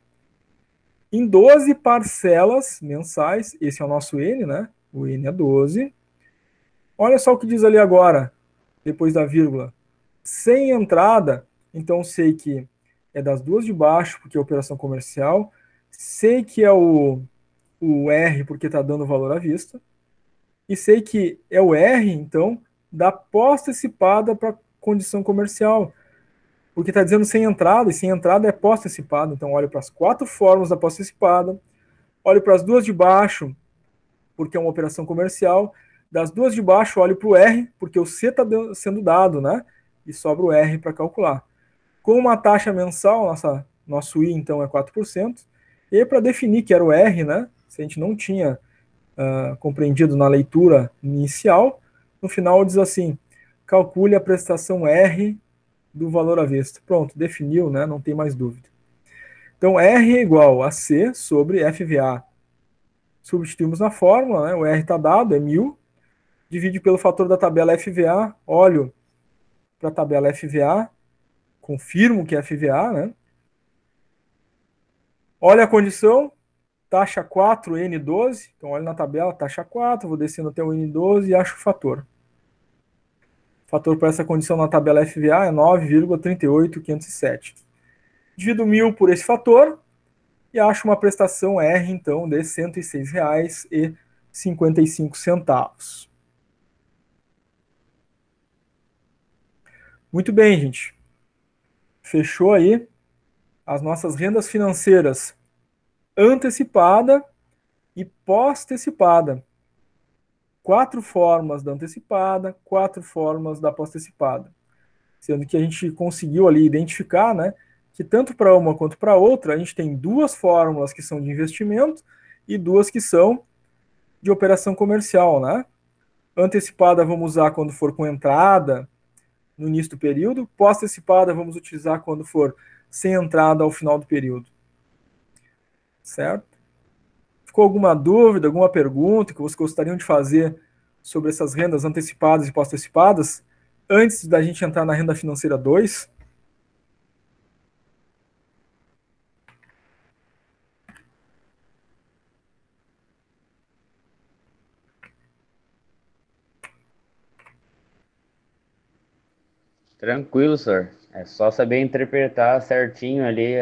Em 12 parcelas mensais, esse é o nosso N, né? O N é 12. Olha só o que diz ali agora, depois da vírgula. Sem entrada, então sei que é das duas de baixo, porque é operação comercial. Sei que é o R, porque está dando valor à vista. E sei que é o R, então, da pós-antecipada para condição comercial. Porque está dizendo sem entrada, e sem entrada é pós-antecipada. Então, olho para as 4 fórmulas da pós-antecipada. Olho para as duas de baixo, porque é uma operação comercial. Das duas de baixo, olho para o R, porque o C está sendo dado, né? E sobra o R para calcular. Com uma taxa mensal, nosso I, então, é 4%. E para definir que era o R, né? Se a gente não tinha compreendido na leitura inicial, no final diz assim, calcule a prestação R do valor à vista. Pronto, definiu, né? Não tem mais dúvida. Então, R é igual a C sobre FVA. Substituímos na fórmula, né? O R está dado, é 1.000. Divide pelo fator da tabela FVA. Olho para a tabela FVA. Confirmo que é FVA, né? Olha a condição. Taxa 4, N12. Então, olho na tabela, taxa 4. Vou descendo até o N12 e acho o fator. O fator para essa condição na tabela FVA é 9,38507. Divido 1.000 por esse fator e acho uma prestação R, então, de R$ 106,55. Muito bem, gente. Fechou aí as nossas rendas financeiras antecipada e pós-antecipada. 4 formas da antecipada, 4 formas da pós-antecipada. Sendo que a gente conseguiu ali identificar, né, que tanto para uma quanto para outra, a gente tem 2 fórmulas que são de investimento e 2 que são de operação comercial, né? Antecipada vamos usar quando for com entrada no início do período, pós-antecipada vamos utilizar quando for sem entrada ao final do período. Certo? Ficou alguma dúvida, alguma pergunta que vocês gostariam de fazer sobre essas rendas antecipadas e pós-antecipadas antes da gente entrar na renda financeira 2?
Tranquilo, senhor. É só saber interpretar certinho ali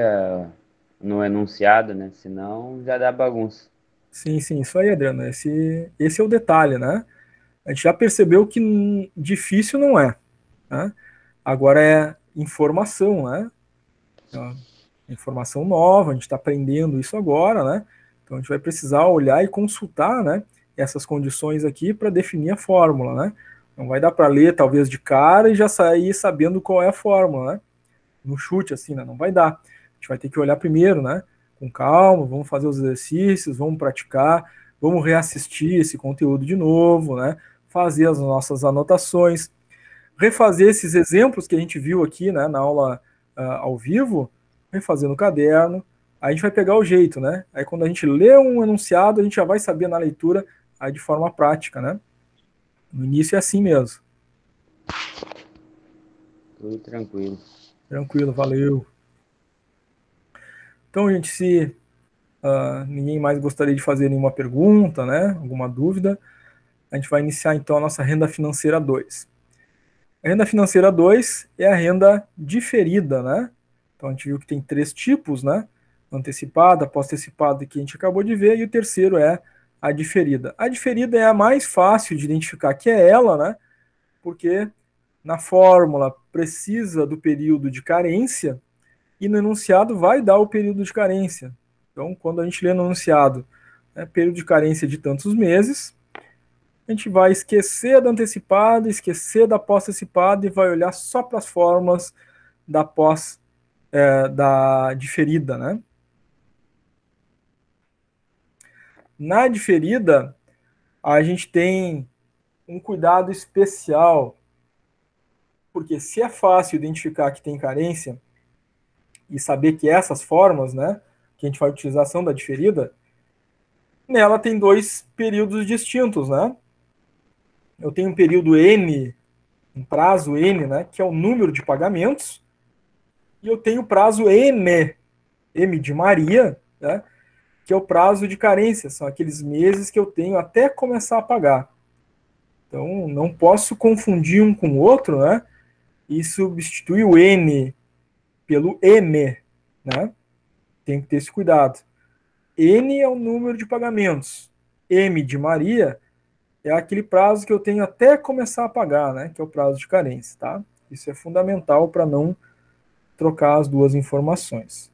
no enunciado, né? Senão já dá bagunça.
Sim, sim, isso aí, Adriano. Esse é o detalhe, né? A gente já percebeu que difícil não é, né? Agora é informação, né? Então, informação nova, a gente está aprendendo isso agora, né? Então a gente vai precisar olhar e consultar, né, essas condições aqui para definir a fórmula, né? Não vai dar para ler talvez de cara e já sair sabendo qual é a fórmula, né? No chute assim, né? Não vai dar. A gente vai ter que olhar primeiro, né? Com calma, vamos fazer os exercícios, vamos praticar, vamos reassistir esse conteúdo de novo, né? Fazer as nossas anotações, refazer esses exemplos que a gente viu aqui, né, na aula ao vivo, refazer no caderno, aí a gente vai pegar o jeito, né? Aí quando a gente lê um enunciado, a gente já vai saber na leitura aí de forma prática, né? No início é assim mesmo.
Tudo tranquilo.
Tranquilo, valeu. Então, gente, se ninguém mais gostaria de fazer nenhuma pergunta, né, alguma dúvida, a gente vai iniciar então a nossa renda financeira 2. A renda financeira 2 é a renda diferida, né? Então a gente viu que tem 3 tipos, né? Antecipada, pós-antecipada, que a gente acabou de ver, e o terceiro é a diferida. A diferida é a mais fácil de identificar, que é ela, né? Porque na fórmula precisa do período de carência e no enunciado vai dar o período de carência. Então, quando a gente lê no enunciado, né, período de carência de tantos meses, a gente vai esquecer da antecipada, esquecer da pós-antecipada e vai olhar só para as fórmulas da da diferida, né? Na diferida, a gente tem um cuidado especial, porque se é fácil identificar que tem carência e saber que essas formas, né, que a gente vai utilizar são da diferida, nela tem 2 períodos distintos, né? Eu tenho um período N, um prazo N, né, que é o número de pagamentos, e eu tenho o prazo M, M de Maria, né, que é o prazo de carência, são aqueles meses que eu tenho até começar a pagar. Então, não posso confundir um com o outro, né, e substituir o N pelo M, né, tem que ter esse cuidado. N é o número de pagamentos, M de Maria é aquele prazo que eu tenho até começar a pagar, né, que é o prazo de carência, tá? Isso é fundamental para não trocar as duas informações.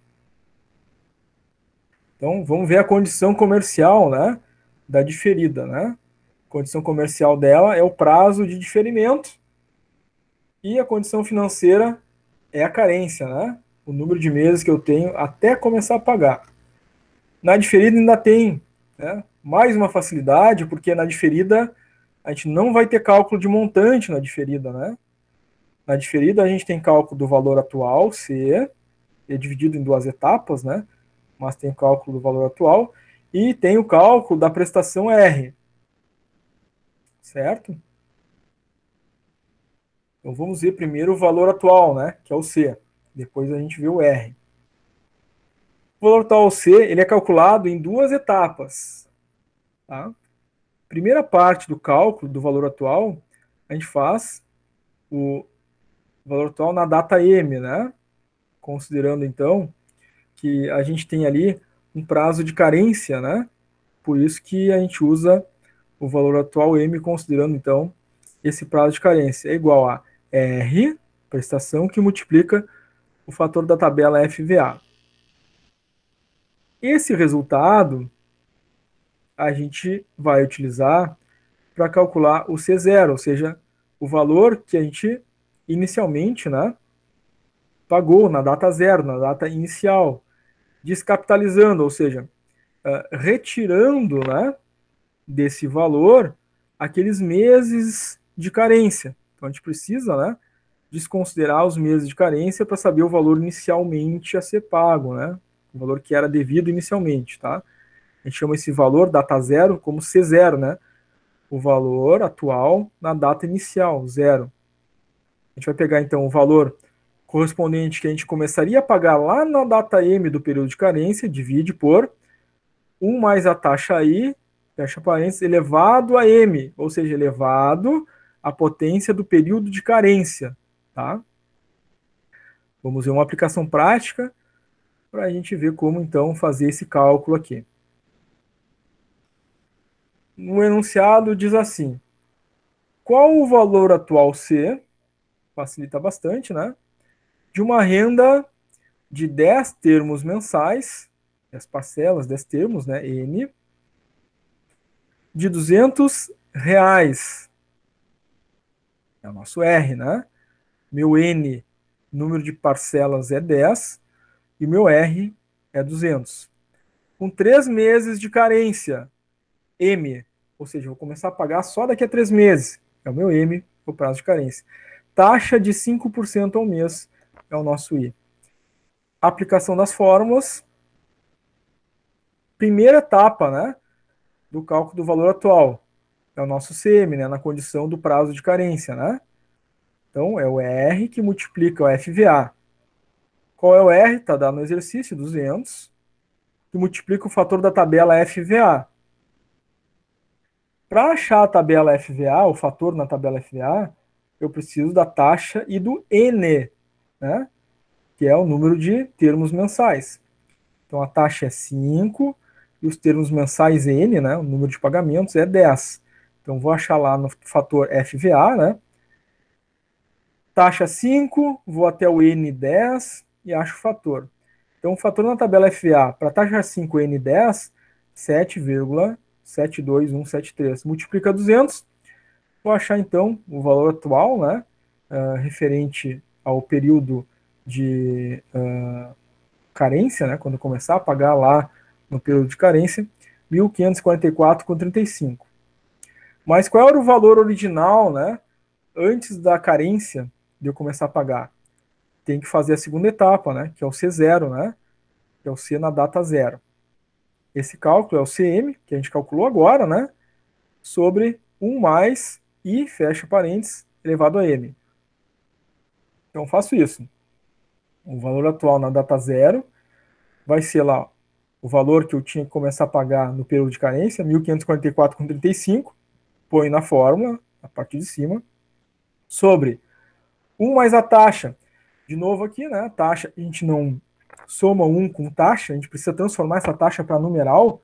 Então, vamos ver a condição comercial, né, da diferida, né? A condição comercial dela é o prazo de diferimento e a condição financeira é a carência, né? O número de meses que eu tenho até começar a pagar. Na diferida ainda tem, né, mais uma facilidade, porque na diferida a gente não vai ter cálculo de montante na diferida, né? Na diferida a gente tem cálculo do valor atual, C, é dividido em 2 etapas, né? Mas tem o cálculo do valor atual e tem o cálculo da prestação R. Certo? Então vamos ver primeiro o valor atual, né? Que é o C. Depois a gente vê o R. O valor atual C, ele é calculado em 2 etapas. Tá? Primeira parte do cálculo do valor atual, a gente faz o valor atual na data M, né? Considerando então que a gente tem ali um prazo de carência, né? Por isso que a gente usa o valor atual M, considerando então esse prazo de carência. É igual a R, prestação, que multiplica o fator da tabela FVA. Esse resultado a gente vai utilizar para calcular o C0, ou seja, o valor que a gente inicialmente, né, pagou na data zero, na data inicial, descapitalizando, ou seja, retirando, né, desse valor aqueles meses de carência. Então a gente precisa, né, desconsiderar os meses de carência para saber o valor inicialmente a ser pago, né, o valor que era devido inicialmente, tá? A gente chama esse valor, data zero, como C0, né, o valor atual na data inicial, zero. A gente vai pegar então o valor correspondente que a gente começaria a pagar lá na data M do período de carência, divide por 1 mais a taxa I, fecha parênteses, elevado a M, ou seja, elevado à potência do período de carência, tá? Vamos ver uma aplicação prática para a gente ver como, então, fazer esse cálculo aqui. No enunciado diz assim: qual o valor atual C, facilita bastante, né? De uma renda de 10 termos mensais, 10 parcelas, 10 termos, né? N, de R$ 200. É o nosso R, né? Meu N, número de parcelas, é 10 e meu R é 200. Com 3 meses de carência, M, ou seja, vou começar a pagar só daqui a 3 meses. É o meu M, o prazo de carência. Taxa de 5% ao mês é o nosso I. Aplicação das fórmulas. Primeira etapa, né, do cálculo do valor atual. É o nosso CM, né, na condição do prazo de carência, né? Então, é o R que multiplica o FVA. Qual é o R? Está dado no exercício, 200, que multiplica o fator da tabela FVA. Para achar a tabela FVA, o fator na tabela FVA, eu preciso da taxa e do N, né? Que é o número de termos mensais. Então, a taxa é 5 e os termos mensais N, né? O número de pagamentos é 10. Então, vou achar lá no fator FVA, né? Taxa 5, vou até o N10 e acho o fator. Então, o fator na tabela FVA para taxa 5 N10, 7,72173. Multiplica 200, vou achar então o valor atual, né, referente ao período de carência, né, quando começar a pagar lá no período de carência, 1.544,35. Mas qual era o valor original, né, antes da carência de eu começar a pagar? Tem que fazer a segunda etapa, né, que é o C0, né, que é o C na data zero. Esse cálculo é o CM, que a gente calculou agora, né, sobre 1 mais I, fecha parênteses, elevado a M. Então, faço isso. O valor atual na data zero vai ser lá o valor que eu tinha que começar a pagar no período de carência, 1.544,35, põe na fórmula, a parte de cima, sobre 1 mais a taxa. De novo aqui, né, a taxa, a gente não soma 1 com taxa, a gente precisa transformar essa taxa para numeral.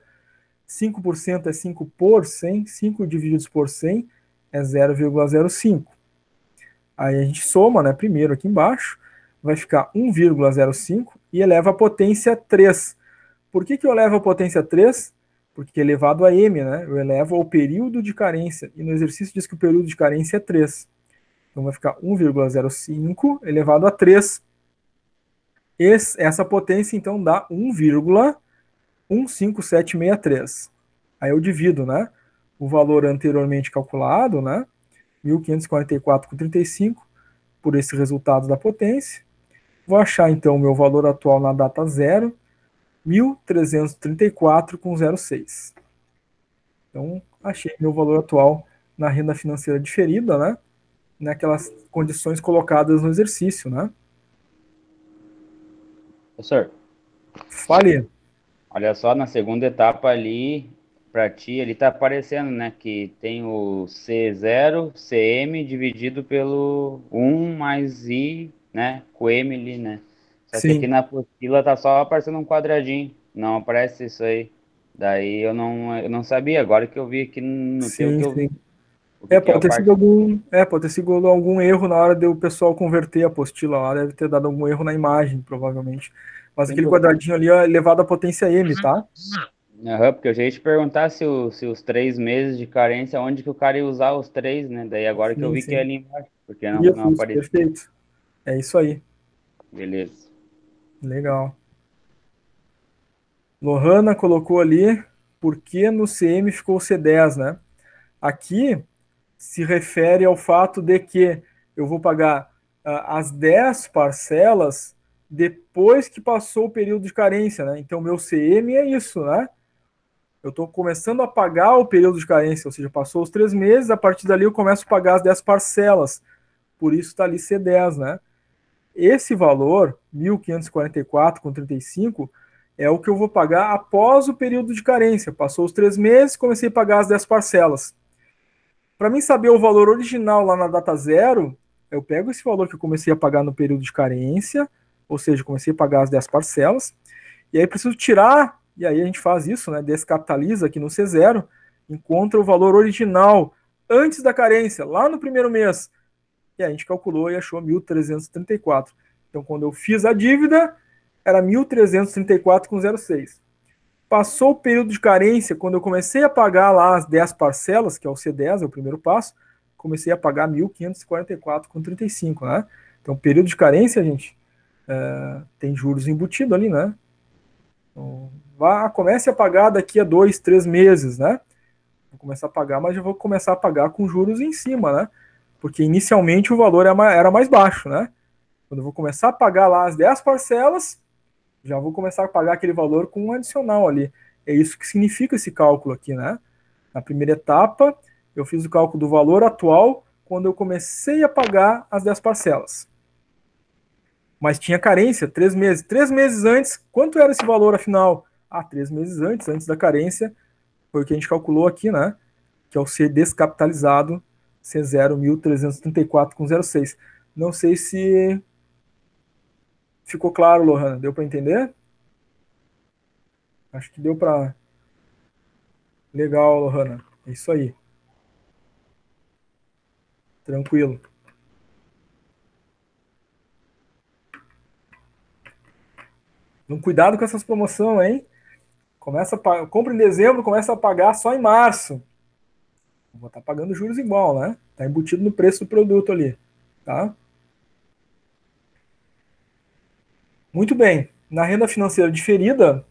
5% é 5 por 100, 5 divididos por 100 é 0,05. Aí a gente soma, né, primeiro aqui embaixo, vai ficar 1,05 e eleva a potência 3. Por que eu elevo a potência 3? Porque elevado a M, né, eu elevo ao período de carência, e no exercício diz que o período de carência é 3. Então vai ficar 1,05 elevado a 3. Essa potência, então, dá 1,15763. Aí eu divido, né, o valor anteriormente calculado, né, 1.544,35, por esse resultado da potência. Vou achar, então, o meu valor atual na data zero, 1.334,06. Então, achei meu valor atual na renda financeira diferida, né, naquelas condições colocadas no exercício, né.
Professor,
Fale.
olha só, na segunda etapa ali, para ti, ele tá aparecendo, né, que tem o C0, CM dividido pelo 1 mais I, né, com M ali, né. Só que aqui
Sim,
na apostila tá só aparecendo um quadradinho, não aparece isso aí. Daí eu não sabia, agora que eu vi aqui no teu
sim,
que eu vi
sim.
o que que é
Pode
o
ter sido
parte.
algum erro na hora de o pessoal converter a apostila lá, deve ter dado algum erro na imagem, provavelmente. Mas
Sim,
aquele quadradinho ali é elevado à potência M, tá?
aham, porque eu já ia te perguntar se os 3 meses de carência, onde que o cara ia usar os três, né? Daí agora que eu
Sim,
vi que é
sim.
ali embaixo, porque não
Isso,
aparecia.
perfeito. É isso aí.
Beleza.
Legal. Lohana colocou ali por que no CM ficou C10, né? Aqui se refere ao fato de que eu vou pagar as 10 parcelas depois que passou o período de carência, né? Então, meu CM é isso, né? Eu estou começando a pagar o período de carência, ou seja, passou os 3 meses, a partir dali eu começo a pagar as 10 parcelas. Por isso está ali C10, né? Esse valor, 1.544,35, é o que eu vou pagar após o período de carência. Passou os 3 meses, comecei a pagar as 10 parcelas. Para mim saber o valor original lá na data zero, eu pego esse valor que eu comecei a pagar no período de carência, ou seja, comecei a pagar as 10 parcelas, e aí preciso tirar, e aí a gente faz isso, né, descapitaliza aqui no C0, encontra o valor original antes da carência, lá no primeiro mês, e a gente calculou e achou 1.334. Então, quando eu fiz a dívida, era 1.334,06. Passou o período de carência, quando eu comecei a pagar lá as 10 parcelas, que é o C10, é o primeiro passo, comecei a pagar 1.544,35, né? Então, período de carência, gente, tem juros embutido ali, né? Então, comece a pagar daqui a 2, 3 meses, né? Vou começar a pagar, mas já vou começar a pagar com juros em cima, né? Porque inicialmente o valor era mais baixo, né? Quando eu vou começar a pagar lá as 10 parcelas, já vou começar a pagar aquele valor com um adicional ali. É isso que significa esse cálculo aqui, né? Na primeira etapa, eu fiz o cálculo do valor atual quando eu comecei a pagar as 10 parcelas. Mas tinha carência, 3 meses. 3 meses antes, quanto era esse valor afinal? 3 meses antes da carência, foi o que a gente calculou aqui, né? Que é o C descapitalizado, C0, 1.334,06. Não sei se ficou claro, Lohana. Deu para entender? Acho que deu para... Legal, Lohana. É isso aí. Tranquilo. Então, cuidado com essas promoções, hein? Compra em dezembro, começa a pagar só em março. Vou estar pagando juros igual, né? Está embutido no preço do produto ali, tá? Muito bem. Na renda financeira diferida,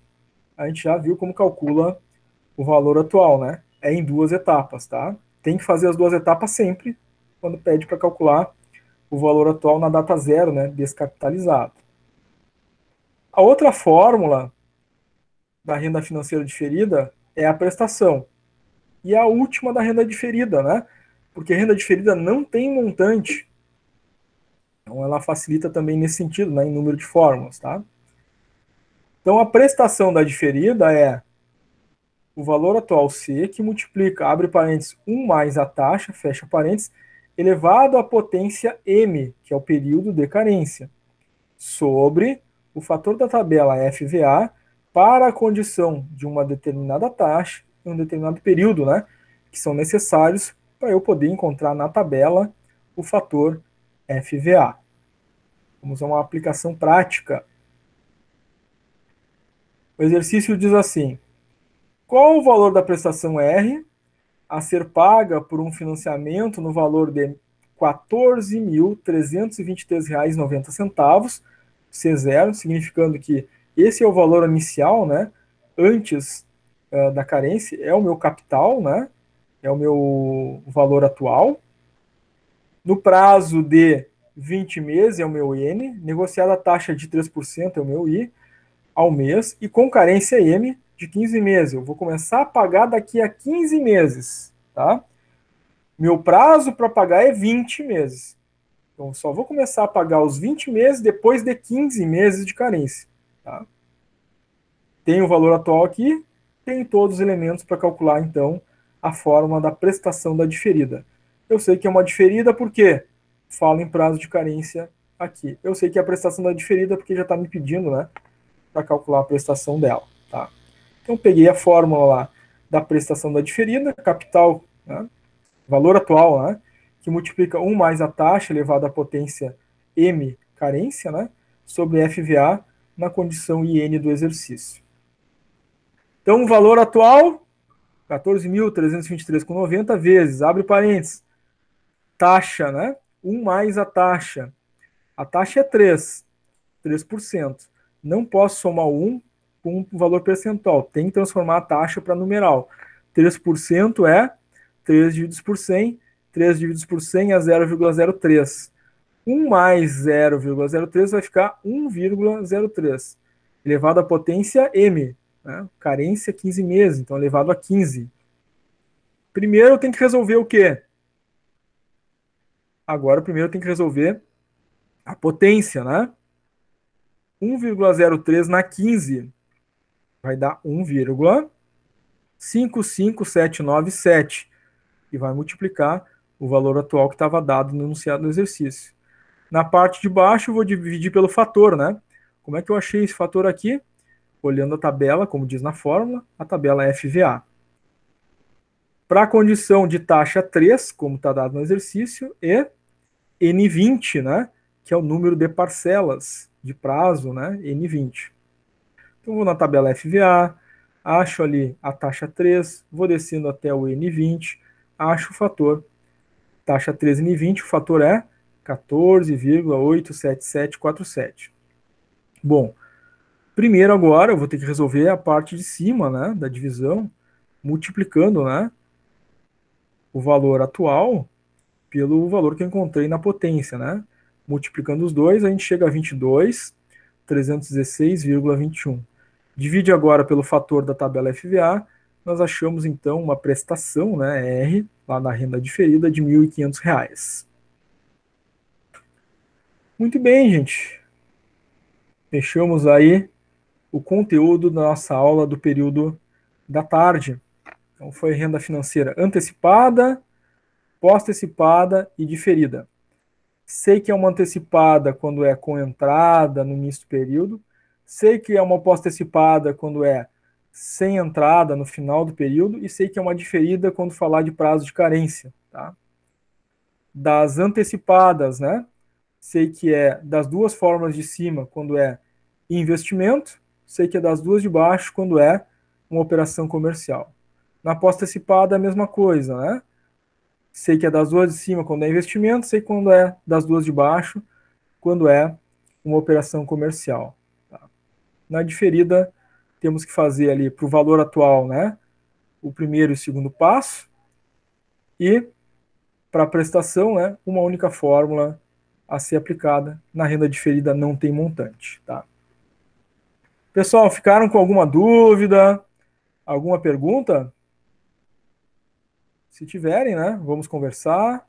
a gente já viu como calcula o valor atual, né? É em 2 etapas, tá? Tem que fazer as 2 etapas sempre, quando pede para calcular o valor atual na data zero, né? Descapitalizado. A outra fórmula da renda financeira diferida é a prestação. E a última da renda diferida, né? Porque a renda diferida não tem montante. Então ela facilita também nesse sentido, né? Em número de fórmulas, tá? Então a prestação da diferida é o valor atual C, que multiplica, abre parênteses, 1 mais a taxa, fecha parênteses, elevado à potência M, que é o período de carência, sobre o fator da tabela FVA para a condição de uma determinada taxa em um determinado período, né? Que são necessários para eu poder encontrar na tabela o fator FVA. Vamos a uma aplicação prática. O exercício diz assim: qual o valor da prestação R a ser paga por um financiamento no valor de R$ 14.323,90, C0, significando que esse é o valor inicial, né? Antes da carência, é o meu capital, né? É o meu valor atual. No prazo de 20 meses é o meu N, negociada a taxa de 3% é o meu I, ao mês, e com carência M de 15 meses. Eu vou começar a pagar daqui a 15 meses, tá? Meu prazo para pagar é 20 meses. Então, só vou começar a pagar os 20 meses depois de 15 meses de carência, tá? Tem o valor atual aqui, tem todos os elementos para calcular, então, a forma da prestação da diferida. Eu sei que é uma diferida porque falo em prazo de carência aqui. Eu sei que é a prestação da diferida porque já está me pedindo, né, para calcular a prestação dela, tá? Então, peguei a fórmula lá da prestação da diferida, capital, né, valor atual, né, que multiplica 1 mais a taxa elevado à potência M, carência, né, sobre FVA na condição IN do exercício. Então, o valor atual, 14.323,90 vezes, abre parênteses, taxa, né, 1 mais a taxa. A taxa é 3%. Não posso somar o 1 com um valor percentual, tem que transformar a taxa para numeral. 3% é 3 divididos por 100, 3 divididos por 100 é 0,03. 1 mais 0,03 vai ficar 1,03. Elevado à potência M, né? Carência 15 meses, então elevado a 15. Primeiro eu tenho que resolver o quê? Agora primeiro eu tenho que resolver a potência, né? 1,03 na 15 vai dar 1,55797 e vai multiplicar o valor atual que estava dado no enunciado do exercício. Na parte de baixo eu vou dividir pelo fator, né? Como é que eu achei esse fator aqui? Olhando a tabela, como diz na fórmula, a tabela FVA. Para a condição de taxa 3, como está dado no exercício, e N20, né, que é o número de parcelas de prazo, né, N20. Então, vou na tabela FVA, acho ali a taxa 3, vou descendo até o N20, acho o fator. Taxa 3 N20, o fator é 14,87747. Bom, primeiro agora eu vou ter que resolver a parte de cima, né, da divisão, multiplicando, né, o valor atual pelo valor que eu encontrei na potência, né? Multiplicando os dois, a gente chega a 22.316,21. Divide agora pelo fator da tabela FVA, nós achamos então uma prestação, né, R, lá na renda diferida, de R$ 1.500. Muito bem, gente. Fechamos aí o conteúdo da nossa aula do período da tarde. Então foi renda financeira antecipada, pós-antecipada e diferida. Sei que é uma antecipada quando é com entrada no início do período. Sei que é uma pós-antecipada quando é sem entrada no final do período. E sei que é uma diferida quando falar de prazo de carência. Tá? Das antecipadas, né? Sei que é das duas formas de cima quando é investimento. Sei que é das duas de baixo quando é uma operação comercial. Na pós-antecipada é a mesma coisa, né? Sei que é das duas de cima quando é investimento, sei quando é das duas de baixo, quando é uma operação comercial. Tá? Na diferida, temos que fazer ali para o valor atual, né, o primeiro e o segundo passo, e para a prestação, né, uma única fórmula a ser aplicada. Na renda diferida não tem montante. Tá? Pessoal, ficaram com alguma dúvida? Alguma pergunta? Se tiverem, né, vamos conversar,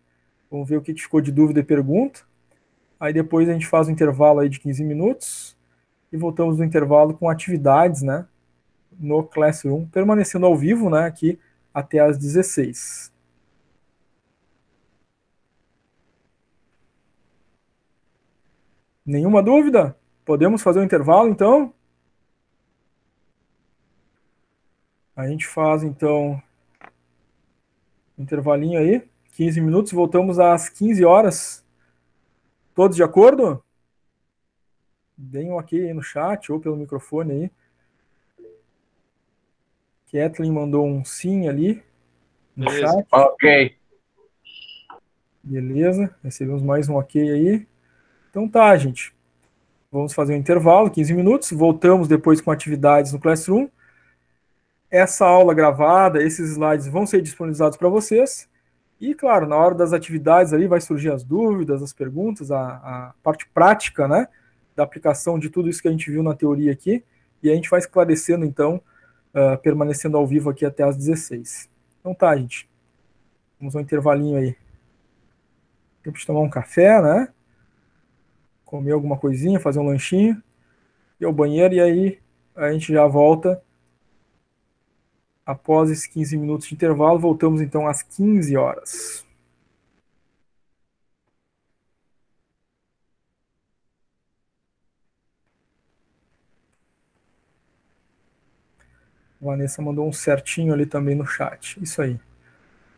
vamos ver o que ficou de dúvida e pergunta. Aí depois a gente faz um intervalo aí de 15 minutos e voltamos no intervalo com atividades, né, no Classroom, permanecendo ao vivo, né, aqui até às 16. Nenhuma dúvida? Podemos fazer um intervalo, então? A gente faz, então, um intervalinho aí, 15 minutos, voltamos às 15 horas. Todos de acordo? Deem um ok aí no chat ou pelo microfone aí. Kathleen mandou um sim ali no
Beleza.
chat.
Ok.
Beleza, recebemos mais um ok aí. Então tá, gente. Vamos fazer um intervalo, 15 minutos. Voltamos depois com atividades no Classroom. Essa aula gravada, esses slides vão ser disponibilizados para vocês. E, claro, na hora das atividades ali vai surgir as dúvidas, as perguntas, a parte prática, né, da aplicação de tudo isso que a gente viu na teoria aqui. E a gente vai esclarecendo, então, permanecendo ao vivo aqui até às 16. Então tá, gente. Vamos a um intervalinho aí. Tempo de tomar um café, né? Comer alguma coisinha, fazer um lanchinho, ir ao banheiro e aí a gente já volta. Após esses 15 minutos de intervalo, voltamos então às 15 horas. A Vanessa mandou um certinho ali também no chat. Isso aí.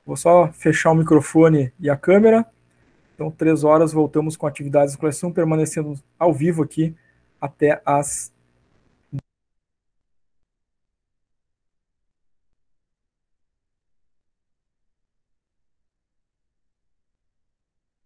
Vou só fechar o microfone e a câmera. Então, 3 horas, voltamos com atividades do Classroom, permanecendo ao vivo aqui até às